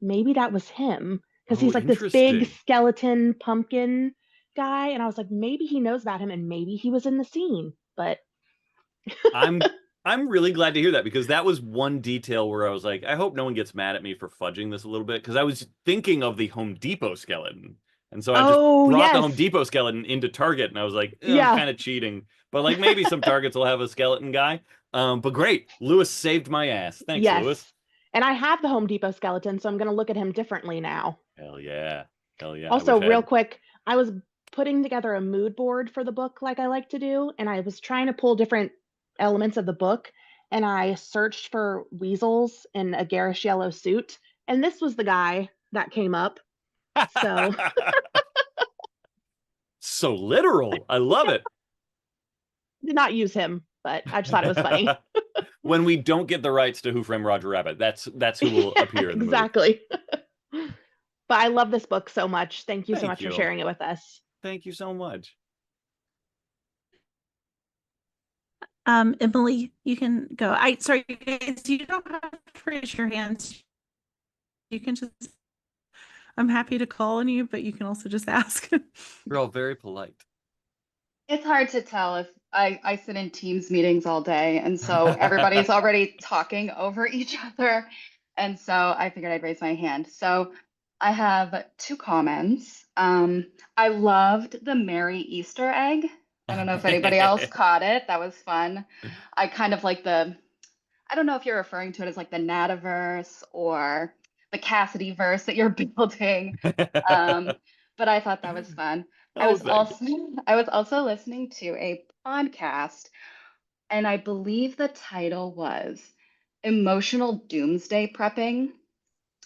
[SPEAKER 5] maybe that was him because
[SPEAKER 2] Oh,
[SPEAKER 5] he's like this big
[SPEAKER 2] interesting.
[SPEAKER 5] skeleton pumpkin guy, and I was like, maybe he knows about him, and maybe he was in the scene. But
[SPEAKER 2] I'm I'm really glad to hear that because that was one detail where I was like, I hope no one gets mad at me for fudging this a little bit because I was thinking of the Home Depot skeleton. And so I just
[SPEAKER 5] oh
[SPEAKER 2] brought the
[SPEAKER 5] yes,
[SPEAKER 2] Home Depot skeleton into Target and I was like, I'm
[SPEAKER 5] yeah,
[SPEAKER 2] kind of cheating. But like maybe some Targets will have a skeleton guy. But great. Lewis saved my ass. Thanks,
[SPEAKER 5] yes.
[SPEAKER 2] Lewis.
[SPEAKER 5] And I have the Home Depot skeleton, so I'm gonna look at him differently now.
[SPEAKER 2] Hell yeah. Hell yeah. I
[SPEAKER 5] Also,
[SPEAKER 2] wish I
[SPEAKER 5] real
[SPEAKER 2] had.
[SPEAKER 5] quick, I was putting together a mood board for the book like I like to do, and I was trying to pull different elements of the book, and I searched for weasels in a garish yellow suit, and this was the guy that came up. So
[SPEAKER 2] So literal. I love it.
[SPEAKER 5] did not use him, but I just thought it was funny.
[SPEAKER 2] When we don't get the rights to Who Framed Roger Rabbit, that's who will
[SPEAKER 5] Yeah,
[SPEAKER 2] appear in the movie.
[SPEAKER 5] exactly. But I love this book so much. Thank you so
[SPEAKER 2] Thank
[SPEAKER 5] much for
[SPEAKER 2] you.
[SPEAKER 5] sharing it with us.
[SPEAKER 2] Thank you so much.
[SPEAKER 1] Emily, you can go. Sorry, guys, you don't have to raise your hands. You can just, I'm happy to call on you, but you can also just ask.
[SPEAKER 2] You're all very polite.
[SPEAKER 6] It's hard to tell if I sit in Teams meetings all day, and so everybody's already talking over each other. And so I figured I'd raise my hand. So I have two comments. I loved the Merry Easter egg. I don't know if anybody else caught it. That was fun. I kind of like I don't know if you're referring to it as like the Nataverse or the Cassidy verse that you're building. Um, but I thought that was fun. I
[SPEAKER 2] Oh,
[SPEAKER 6] was
[SPEAKER 2] thanks.
[SPEAKER 6] also I was also listening to a podcast, and I believe the title was Emotional Doomsday Prepping.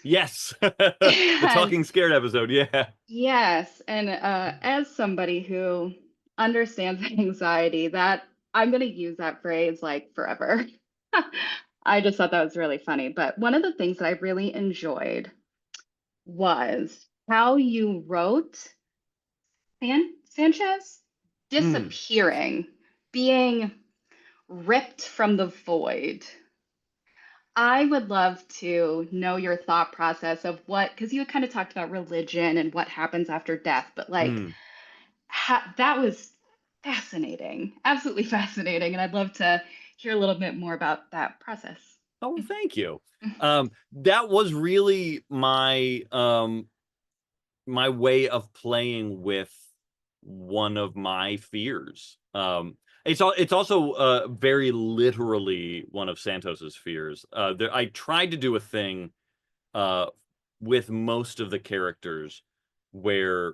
[SPEAKER 2] Yes. The
[SPEAKER 6] And
[SPEAKER 2] Talking Scared episode. Yeah.
[SPEAKER 6] yes, and as somebody who understands anxiety, that I'm going to use that phrase like forever. I just thought that was really funny. But one of the things that I really enjoyed was how you wrote Sanchez
[SPEAKER 2] Mm.
[SPEAKER 6] disappearing, being ripped from the void. I would love to know your thought process of what, because you had kind of talked about religion and what happens after death, but like
[SPEAKER 2] Mm.
[SPEAKER 6] that was fascinating, absolutely fascinating. And I'd love to hear a little bit more about that process.
[SPEAKER 2] Oh, well, thank you. That was really my way of playing with one of my fears. It's also very literally one of Santos's fears. I tried to do a thing uh with most of the characters where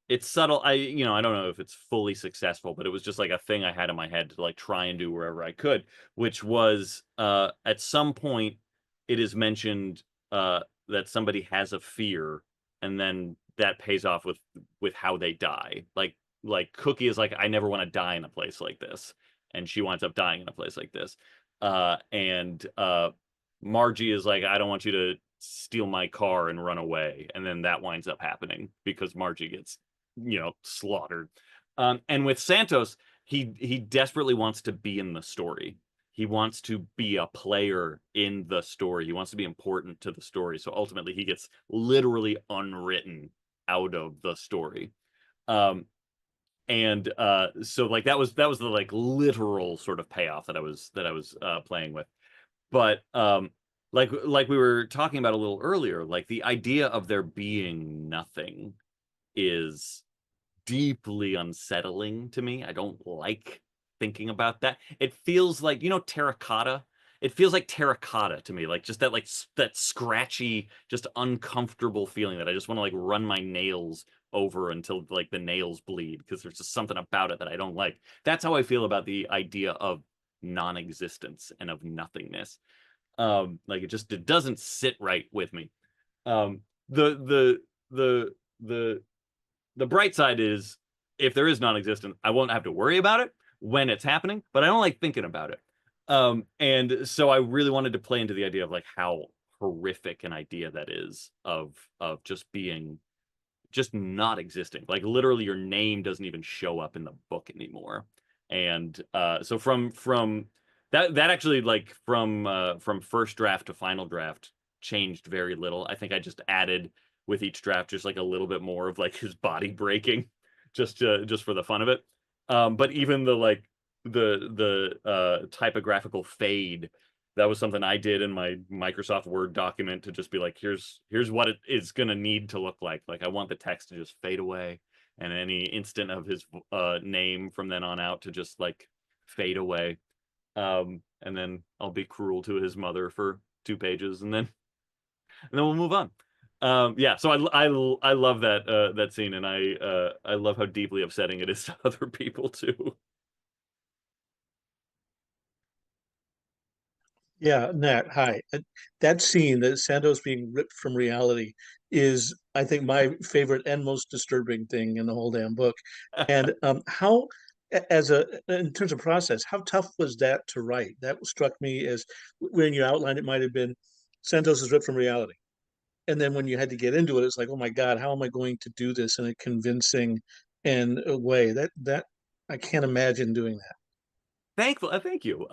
[SPEAKER 2] it's subtle. I don't know if it's fully successful, but it was just like a thing I had in my head to like try and do wherever I could, which was at some point it is mentioned that somebody has a fear, and then that pays off with how they die. Like Cookie is like, I never want to die in a place like this, and she winds up dying in a place like this. And Margie is like, I don't want you to steal my car and run away, and then that winds up happening because Margie gets slaughtered. And with Santos, he desperately wants to be in the story. He wants to be a player in the story. He wants to be important to the story. So ultimately he gets literally unwritten out of the story. And so like that was the like literal sort of payoff that I was playing with. But like we were talking about a little earlier, like the idea of there being nothing is deeply unsettling to me. I don't like thinking about that. It feels like, terracotta. It feels like terracotta to me, like just that that scratchy, just uncomfortable feeling that I just want to like run my nails over until like the nails bleed because there's just something about it that I don't like. That's how I feel about the idea of non-existence and of nothingness. Like it doesn't sit right with me. The the the the bright side is if there is non-existent, I won't have to worry about it when it's happening, but I don't like thinking about it. And so I really wanted to play into the idea of like how horrific an idea that is of just being just not existing. Like literally your name doesn't even show up in the book anymore. And so from that actually like from first draft to final draft changed very little. I think I just added with each draft just like a little bit more of like his body breaking just for the fun of it. But even the like the typographical fade, that was something I did in my Microsoft Word document to just be like, here's what it is going to need to look like. Like I want the text to just fade away, and any instant of his name from then on out to just like fade away. And then I'll be cruel to his mother for 2 pages, and then we'll move on. Yeah, so I love that scene, and I love how deeply upsetting it is to other people too.
[SPEAKER 7] Yeah, Nat, hi. That scene, that Santos being ripped from reality, is, I think, my favorite and most disturbing thing in the whole damn book. And how, in terms of process, how tough was that to write? That struck me as when you outlined it might have been Santos is ripped from reality. And then when you had to get into it, it's like, oh my God, how am I going to do this in a convincing and a way that I can't imagine doing that.
[SPEAKER 2] Thank you.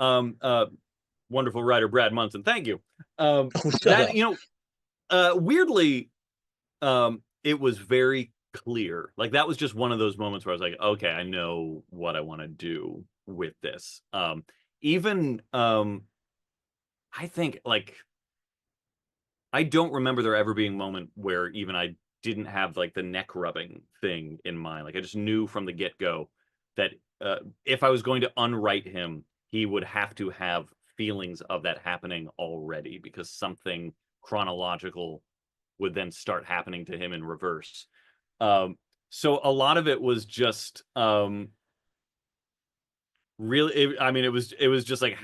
[SPEAKER 2] Wonderful writer Brad Munson. Thank you.
[SPEAKER 7] Oh, shut
[SPEAKER 2] That
[SPEAKER 7] up.
[SPEAKER 2] weirdly, it was very clear. Like that was just one of those moments where I was like, okay, I know what I want to do with this. Even I think like I don't remember there ever being a moment where even I didn't have like the neck rubbing thing in mind. Like I just knew from the get-go that if I was going to unwrite him, he would have to have feelings of that happening already because something chronological would then start happening to him in reverse. So a lot of it was just really, it was just like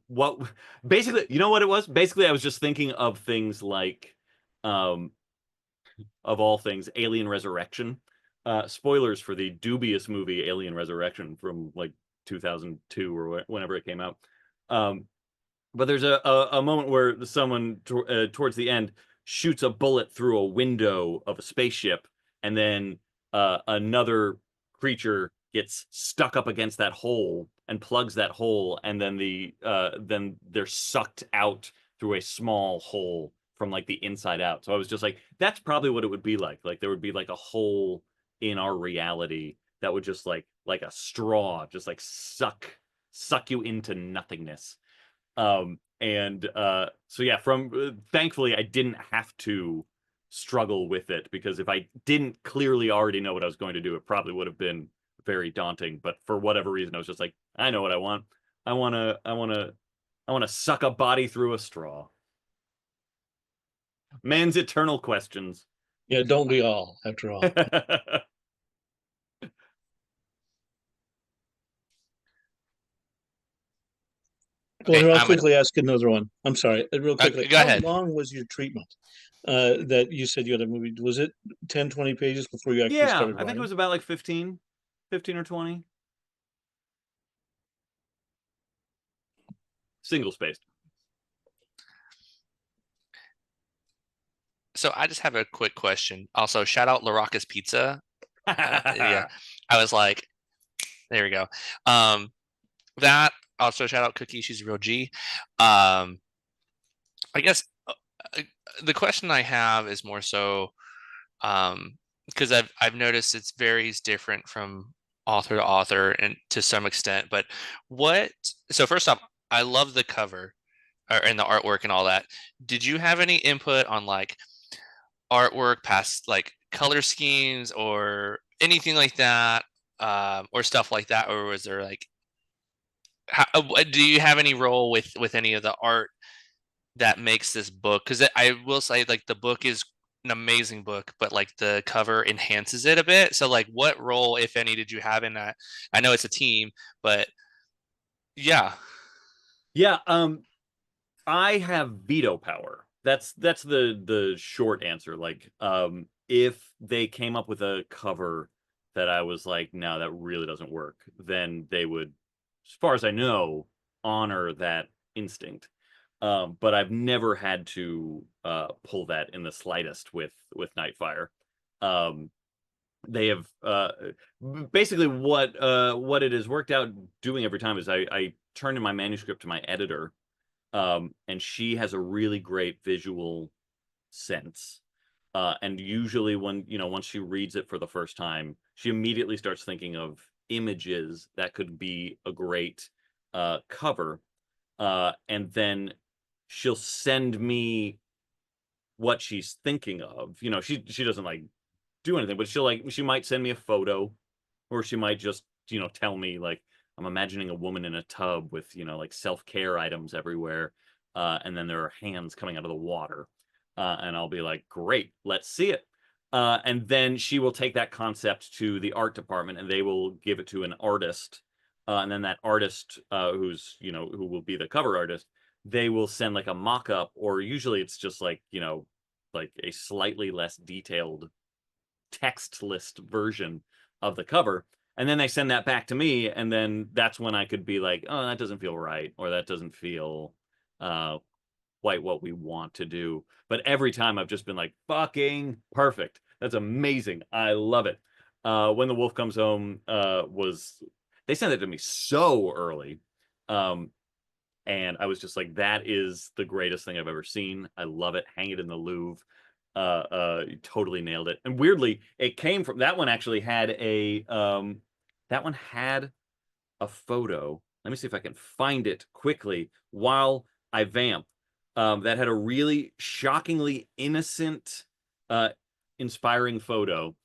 [SPEAKER 2] what basically, you know what it was? Basically, I was just thinking of things like um of all things, Alien Resurrection. Spoilers for the dubious movie Alien Resurrection from like 2002 or whenever it came out. Um, but there's a moment where someone towards the end shoots a bullet through a window of a spaceship, and then another creature gets stuck up against that hole and plugs that hole, and then then they're sucked out through a small hole from like the inside out. So I was just like, that's probably what it would be like. Like there would be like a hole in our reality that would just like a straw, just like suck you into nothingness. And so yeah, from thankfully I didn't have to struggle with it, because if I didn't clearly already know what I was going to do, it probably would have been very daunting. But for whatever reason, I was just like, I know what I want. I want to suck a body through a straw. Man's eternal questions.
[SPEAKER 7] Yeah, don't we all, after all? Well,
[SPEAKER 8] Okay,
[SPEAKER 7] here, I'll quickly ask another one. I'm sorry, real quickly.
[SPEAKER 8] go
[SPEAKER 7] How
[SPEAKER 8] ahead.
[SPEAKER 7] long was your treatment that you said you had a movie? Was it 10, 20 pages before you actually
[SPEAKER 2] Yeah,
[SPEAKER 7] started
[SPEAKER 2] I think it
[SPEAKER 7] writing?
[SPEAKER 2] was about like 15 or 20. Single spaced.
[SPEAKER 8] So I just have a quick question. Also, shout out LaRocca's Pizza. Yeah, I was like, there we go. That also shout out Cookie. She's a real G. I guess uh, the question I have is more so because I've noticed it's varies different from author to author and to some extent. But what? So first off, I love the cover and the artwork and all that. Did you have any input on like artwork, past like color schemes or anything like that, or stuff like that, or was there like, do you have any role with any of the art that makes this book? Because I will say, like, the book is an amazing book, but like the cover enhances it a bit. So, like, what role, if any, did you have in that? I know it's a team, but yeah.
[SPEAKER 2] Yeah, I have veto power. That's the short answer. Like, if they came up with a cover that I was like, no, that really doesn't work, then they would, as far as I know, honor that instinct. But I've never had to pull that in the slightest with Nightfire. Um, they have basically what it has worked out doing every time is I turn in my manuscript to my editor, and she has a really great visual sense. And usually when, once she reads it for the first time, she immediately starts thinking of images that could be a great cover. And then she'll send me what she's thinking of. She doesn't like do anything, but she might send me a photo, or she might just, tell me like, I'm imagining a woman in a tub with, like self-care items everywhere. And then there are hands coming out of the water. And I'll be like, great, let's see it. And then she will take that concept to the art department and they will give it to an artist. And then that artist, who will be the cover artist, they will send like a mock-up, or usually it's just like, like a slightly less detailed text list version of the cover. And then they send that back to me, and then that's when I could be like, oh, that doesn't feel right, or that doesn't feel quite what we want to do. But every time I've just been like, fucking perfect. That's amazing. I love it. When the Wolf Comes Home they sent it to me so early. And I was just like, that is the greatest thing I've ever seen. I love it. Hang it in the Louvre. Totally nailed it. And weirdly, it came from that one actually had that one had a photo. Let me see if I can find it quickly while I vamp. That had a really shockingly innocent, inspiring photo.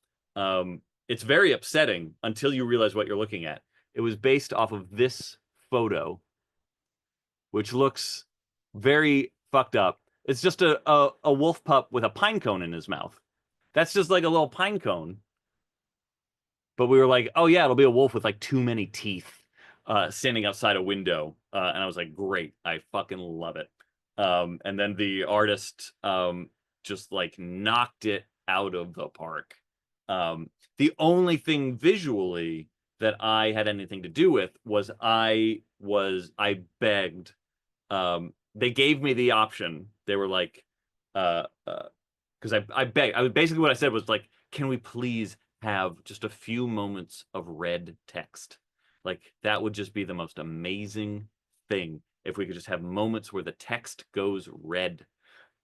[SPEAKER 2] It's very upsetting until you realize what you're looking at. It was based off of this photo, which looks very fucked up. It's just a wolf pup with a pine cone in his mouth. That's just like a little pine cone. But we were like, oh yeah, it'll be a wolf with like too many teeth, standing outside a window. And I was like, great, I fucking love it. And then the artist just like knocked it out of the park. The only thing visually that I had anything to do with was I begged. They gave me the option. They were like, because I begged. Basically what I said was like, can we please have just a few moments of red text? Like that would just be the most amazing thing if we could just have moments where the text goes red.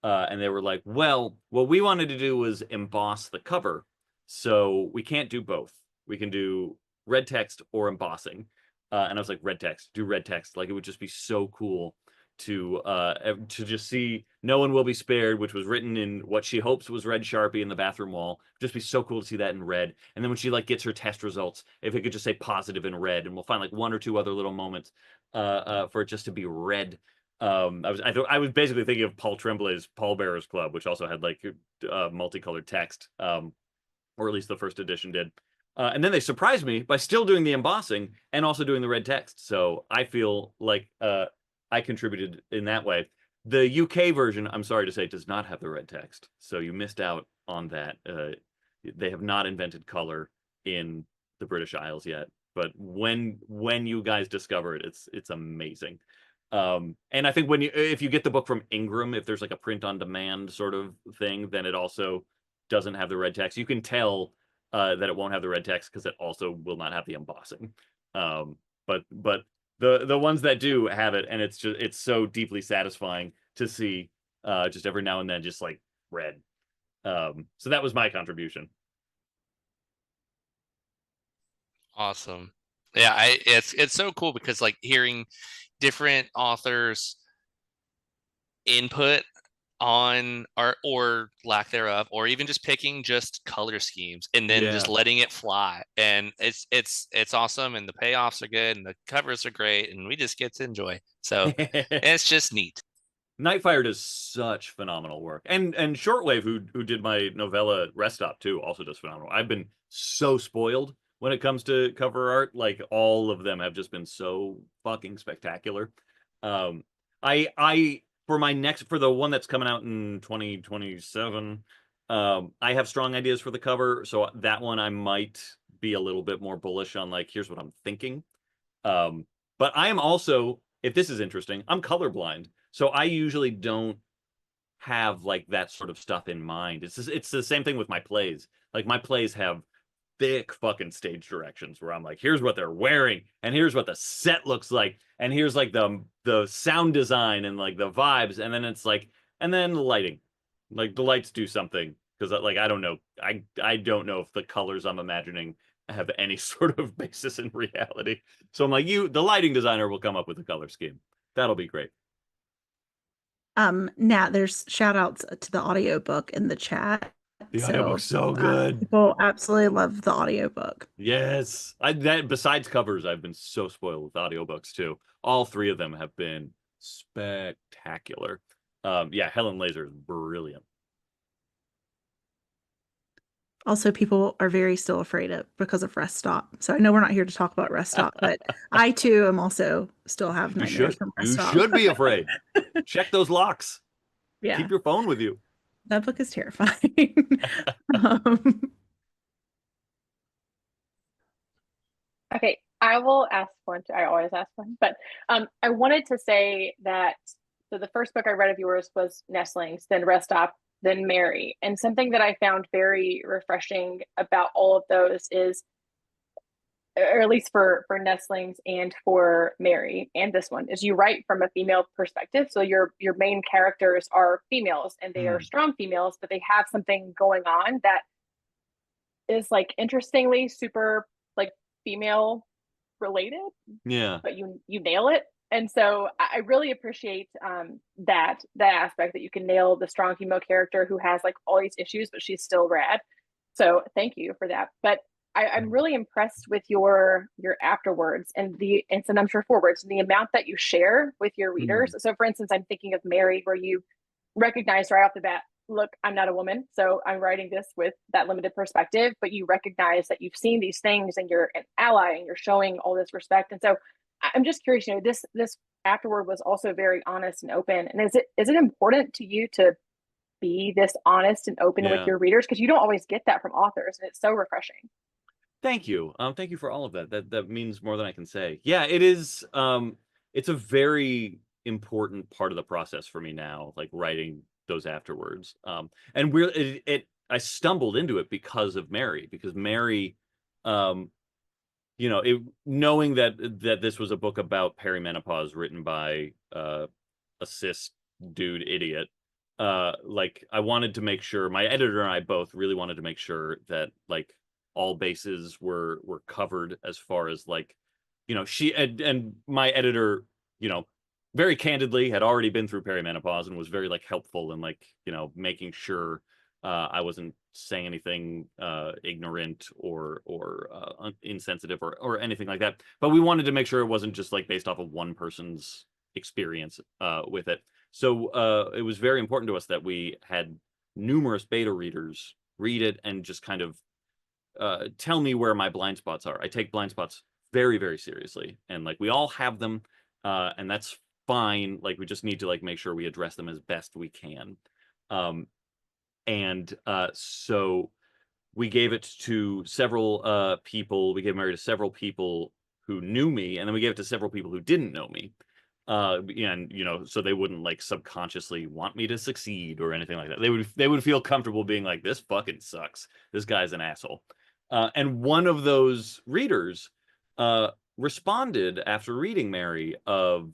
[SPEAKER 2] And they were like, well, what we wanted to do was emboss the cover, so we can't do both. We can do red text or embossing. And I was like, red text, do red text. Like it would just be so cool to just see No One Will Be Spared, which was written in what she hopes was red Sharpie in the bathroom wall. Just be so cool to see that in red. And then when she like gets her test results, if it could just say positive in red, and we'll find like one or two other little moments for it just to be red. I was basically thinking of Paul Tremblay's Pallbearers Club, which also had like multicolored text, or at least the first edition did. And then they surprised me by still doing the embossing and also doing the red text. So I feel like I contributed in that way. The UK version, I'm sorry to say, does not have the red text. So you missed out on that. They have not invented color in the British Isles yet. But when you guys discover it, it's amazing. And I think if you get the book from Ingram, if there's like a print on demand sort of thing, then it also doesn't have the red text. You can tell that it won't have the red text because it also will not have the embossing. But the ones that do have it, and it's so deeply satisfying to see just every now and then just like red. So that was my contribution.
[SPEAKER 8] Awesome. Yeah, it's so cool because like hearing different authors input on art or lack thereof, or even just picking just color schemes and then just letting it fly, and it's awesome, and the payoffs are good and the covers are great and we just get to enjoy. So it's just neat.
[SPEAKER 2] Nightfire does such phenomenal work, and Shortwave, who did my novella Rest Stop too, also does phenomenal. I've been so spoiled when it comes to cover art. Like all of them have just been so fucking spectacular. I for the one that's coming out in 2027, I have strong ideas for the cover, so that one I might be a little bit more bullish on. Like, here's what I'm thinking. But I am also, if this is interesting, I'm colorblind. So I usually don't have like that sort of stuff in mind. It's the same thing with my plays. Like my plays have thick fucking stage directions where I'm like, here's what they're wearing, and here's what the set looks like, and here's like the sound design and like the vibes, and then it's like, and then the lighting. Like the lights do something because like I don't know. I don't know if the colors I'm imagining have any sort of basis in reality. So I'm like, the lighting designer will come up with a color scheme. That'll be great.
[SPEAKER 1] Nat, there's shout outs to the audiobook in the chat.
[SPEAKER 2] The audiobook's so good.
[SPEAKER 1] People absolutely love the audiobook.
[SPEAKER 2] Yes. Besides covers, I've been so spoiled with audiobooks too. All three of them have been spectacular. Yeah, Helen Laser is brilliant.
[SPEAKER 1] Also, people are very still afraid of because of Rest Stop. So I know we're not here to talk about Rest Stop, but I too am also still have nightmares from Rest Stop.
[SPEAKER 2] You should be afraid. Check those locks.
[SPEAKER 1] Yeah.
[SPEAKER 2] Keep your phone with you.
[SPEAKER 1] That book is terrifying.
[SPEAKER 9] Okay, I will ask one. I always ask one, but I wanted to say that so the first book I read of yours was Nestlings, then Rest Stop, then Mary. And something that I found very refreshing about all of those is, or at least for Nestlings and for Mary and this one, is you write from a female perspective. So your main characters are females and they are strong females, but they have something going on that is like interestingly super like female related.
[SPEAKER 2] Yeah.
[SPEAKER 9] But you nail it. And so I really appreciate that aspect, that you can nail the strong female character who has like all these issues, but she's still rad. So thank you for that. But I'm really impressed with your afterwards and I'm sure forwards, and the amount that you share with your readers. So for instance, I'm thinking of Mary, where you recognize right off the bat, look, I'm not a woman, so I'm writing this with that limited perspective, but you recognize that you've seen these things and you're an ally and you're showing all this respect. And so I'm just curious, this afterward was also very honest and open. And is it important to you to be this honest and open with your readers? Because you don't always get that from authors, and it's so refreshing.
[SPEAKER 2] Thank you. Thank you for all of that. That means more than I can say. Yeah, it is. It's a very important part of the process for me now, like writing those afterwards. And I stumbled into it because of Mary, because Mary, knowing that this was a book about perimenopause written by a cis dude idiot, like I wanted to make sure, my editor and I both really wanted to make sure that like all bases were covered as far as like, she and my editor, very candidly had already been through perimenopause and was very like helpful in like, you know, making sure I wasn't saying anything ignorant or insensitive or anything like that. But we wanted to make sure it wasn't just like based off of one person's experience with it. So it was very important to us that we had numerous beta readers read it and just kind of tell me where my blind spots are. I take blind spots very, very seriously, and like we all have them, and that's fine. Like we just need to like make sure we address them as best we can. Um, and so we gave it to several people. We gave Mary to several people who knew me, and then we gave it to several people who didn't know me. And you know, so they wouldn't like subconsciously want me to succeed or anything like that. They would feel comfortable being like, this fucking sucks. This guy's an asshole. And one of those readers responded after reading Mary of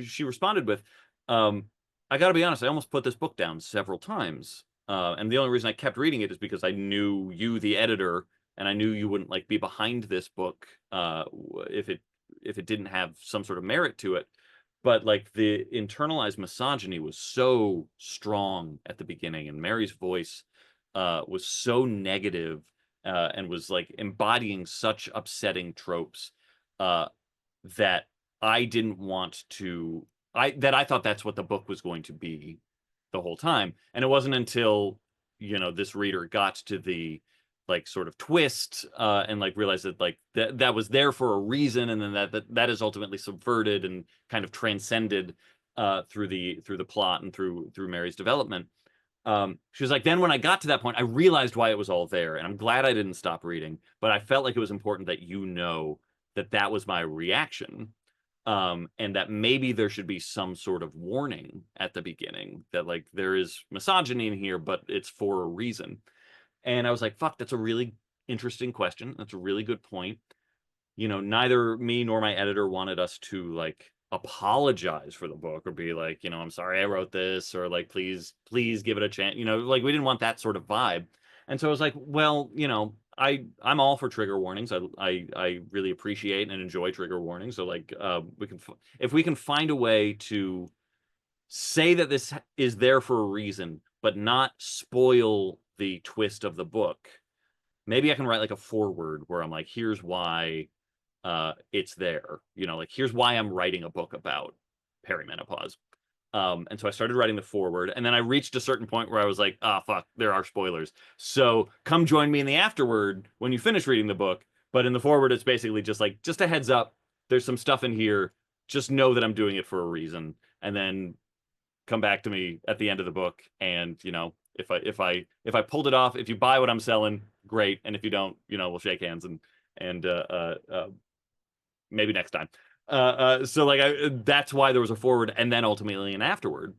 [SPEAKER 2] she responded with, I got to be honest, I almost put this book down several times. And the only reason I kept reading it is because I knew you, the editor, and I knew you wouldn't like be behind this book if it didn't have some sort of merit to it. But like the internalized misogyny was so strong at the beginning, and Mary's voice was so negative and was like embodying such upsetting tropes that I didn't want to. I thought that's what the book was going to be the whole time. And it wasn't until, you know, this reader got to the like sort of twist and like realized that like that was there for a reason, and then that is ultimately subverted and kind of transcended through the plot and through Mary's development. She was like, then when I got to that point, I realized why it was all there, and I'm glad I didn't stop reading, but I felt like it was important that you know that that was my reaction, and that maybe there should be some sort of warning at the beginning that like there is misogyny in here, but it's for a reason. And I was like, fuck, that's a really interesting question. That's a really good point. You know, neither me nor my editor wanted us to like apologize for the book or be like, you know, I'm sorry I wrote this, or like, please give it a chance. You know, like we didn't want that sort of vibe. And so I was like, well, you know, I'm all for trigger warnings. I really appreciate and enjoy trigger warnings. So like if we can find a way to say that this is there for a reason, but not spoil the twist of the book, maybe I can write like a foreword where I'm like, here's why it's there. You know, like here's why I'm writing a book about perimenopause. And so I started writing the foreword, and then I reached a certain point where I was like, ah, fuck, there are spoilers. So come join me in the afterword when you finish reading the book. But in the foreword, it's basically just like, just a heads up, there's some stuff in here. Just know that I'm doing it for a reason. And then come back to me at the end of the book. And, you know, if I pulled it off, if you buy what I'm selling, great. And if you don't, you know, we'll shake hands and maybe next time. So like that's why there was a forward and then ultimately an afterward.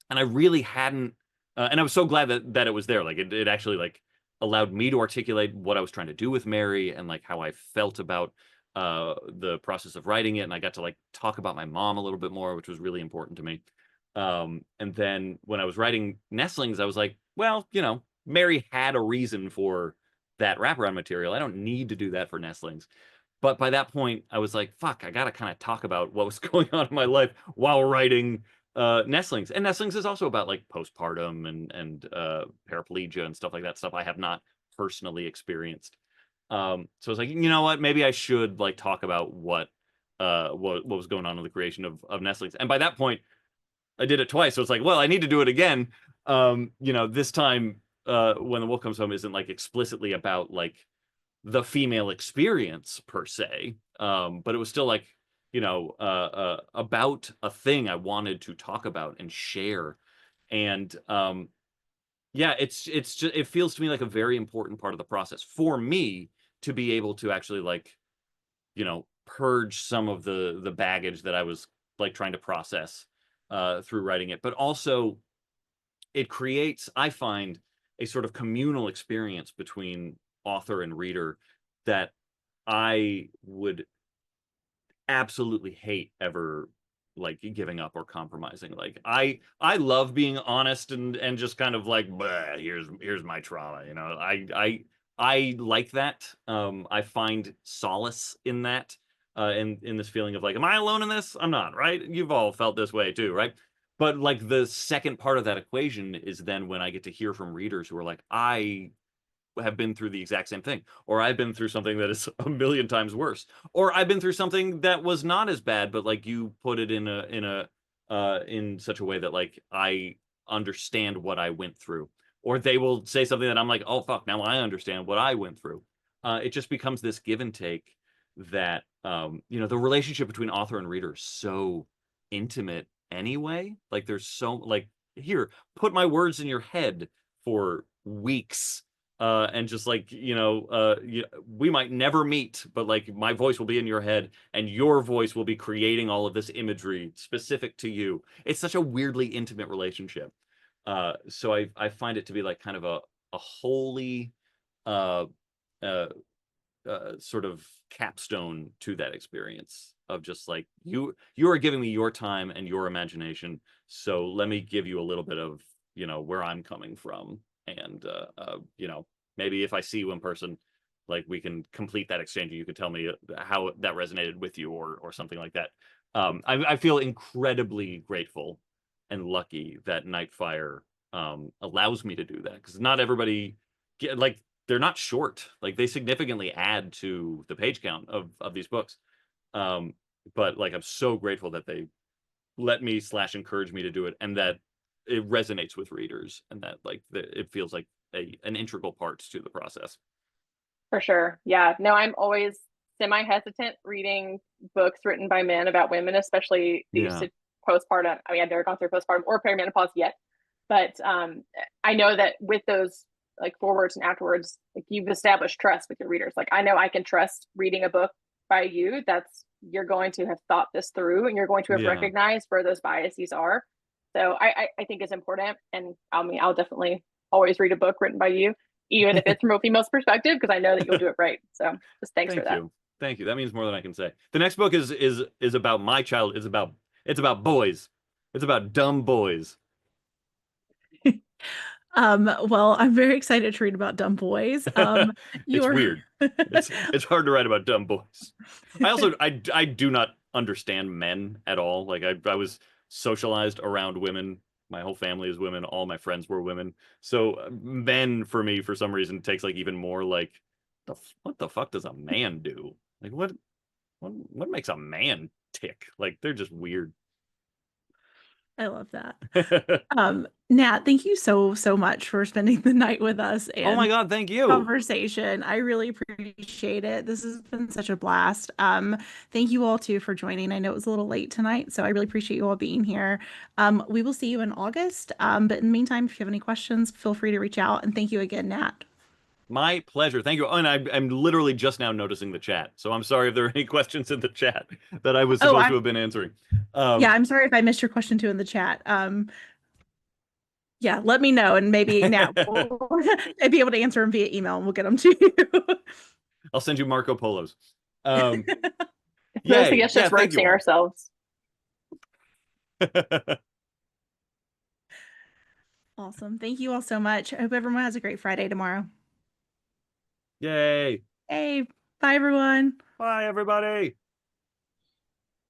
[SPEAKER 2] And I really hadn't, and I was so glad that it was there. Like it actually like allowed me to articulate what I was trying to do with Mary and like how I felt about the process of writing it. And I got to like talk about my mom a little bit more, which was really important to me. And then when I was writing Nestlings, I was like, well, you know, Mary had a reason for that wraparound material. I don't need to do that for Nestlings. But by that point, I was like, fuck, I got to kind of talk about what was going on in my life while writing Nestlings. And Nestlings is also about like postpartum and paraplegia and stuff like that, stuff I have not personally experienced. So I was like, you know what, maybe I should like talk about what was going on in the creation of Nestlings. And by that point, I did it twice. So it's like, well, I need to do it again. You know, this time when the wolf comes home isn't like explicitly about like the female experience per se, but it was still like, you know, about a thing I wanted to talk about and share. And yeah, it's just, it feels to me like a very important part of the process for me to be able to actually like, you know, purge some of the baggage that I was like trying to process through writing it. But also it creates, I find, a sort of communal experience between author and reader that I would absolutely hate ever like giving up or compromising. Like I love being honest and just kind of like, here's my trauma, you know. I like that. I find solace in that. in this feeling of like, am I alone in this? I'm not, right? You've all felt this way too, right? But like the second part of that equation is then when I get to hear from readers who are like, I have been through the exact same thing, or I've been through something that is a million times worse, or I've been through something that was not as bad, but like you put it in such a way that like I understand what I went through, or they will say something that I'm like, oh fuck, now I understand what I went through. It just becomes this give and take that the relationship between author and reader is so intimate anyway. Like there's so like, here, put my words in your head for weeks, and just like we might never meet, but like my voice will be in your head and your voice will be creating all of this imagery specific to you. It's such a weirdly intimate relationship. So I find it to be like kind of a holy uh, uh, sort of capstone to that experience of just like, you are giving me your time and your imagination, so let me give you a little bit of where I'm coming from, and maybe if I see you in person, like we can complete that exchange and you can tell me how that resonated with you, or something like that. I feel incredibly grateful and lucky that Nightfire allows me to do that, because not everybody like, they're not short. Like they significantly add to the page count of these books. But like I'm so grateful that they let me / encourage me to do it, and that it resonates with readers, and that like it feels like an integral part to the process.
[SPEAKER 9] For sure. Yeah. No, I'm always semi hesitant reading books written by men about women, especially these
[SPEAKER 2] Yeah.
[SPEAKER 9] postpartum. I mean, I've never gone through postpartum or perimenopause yet, but I know that with those like forwards and afterwards, like you've established trust with your readers. Like I know I can trust reading a book by you. You're going to have thought this through and you're going to have
[SPEAKER 2] Yeah.
[SPEAKER 9] recognized where those biases are. So I think it's important. And I mean, I'll definitely always read a book written by you, even if it's from a female's perspective, because I know that you'll do it right. So just thanks for that.
[SPEAKER 2] Thank you. That means more than I can say. The next book is about my child. It's about boys. It's about dumb boys.
[SPEAKER 1] Well, I'm very excited to read about dumb boys.
[SPEAKER 2] It's weird. It's hard to write about dumb boys. I do not understand men at all. Like I was socialized around women. My whole family is women. All my friends were women. So men for me, for some reason, takes like even more like, what the fuck does a man do? Like what makes a man tick? Like they're just weird.
[SPEAKER 1] I love that. Nat, thank you so much for spending the night with us
[SPEAKER 2] Oh my
[SPEAKER 1] and
[SPEAKER 2] God, thank you.
[SPEAKER 1] conversation. I really appreciate it. This has been such a blast. Thank you all too for joining. I know it was a little late tonight, so I really appreciate you all being here. We will see you in August. But in the meantime, if you have any questions, feel free to reach out. And thank you again, Nat.
[SPEAKER 2] My pleasure. Thank you. Oh, and I'm literally just now noticing the chat. So I'm sorry if there are any questions in the chat that I was supposed to have been answering.
[SPEAKER 1] Yeah, I'm sorry if I missed your question too in the chat. Yeah, let me know, and maybe Nat will be able to answer them via email, and we'll get them to you.
[SPEAKER 2] I'll send you Marco Polos.
[SPEAKER 9] Mostly
[SPEAKER 2] Yay.
[SPEAKER 9] it's just roasting ourselves.
[SPEAKER 1] Awesome. Thank you all so much. I hope everyone has a great Friday tomorrow.
[SPEAKER 2] Yay.
[SPEAKER 1] Hey, bye everyone.
[SPEAKER 2] Bye everybody.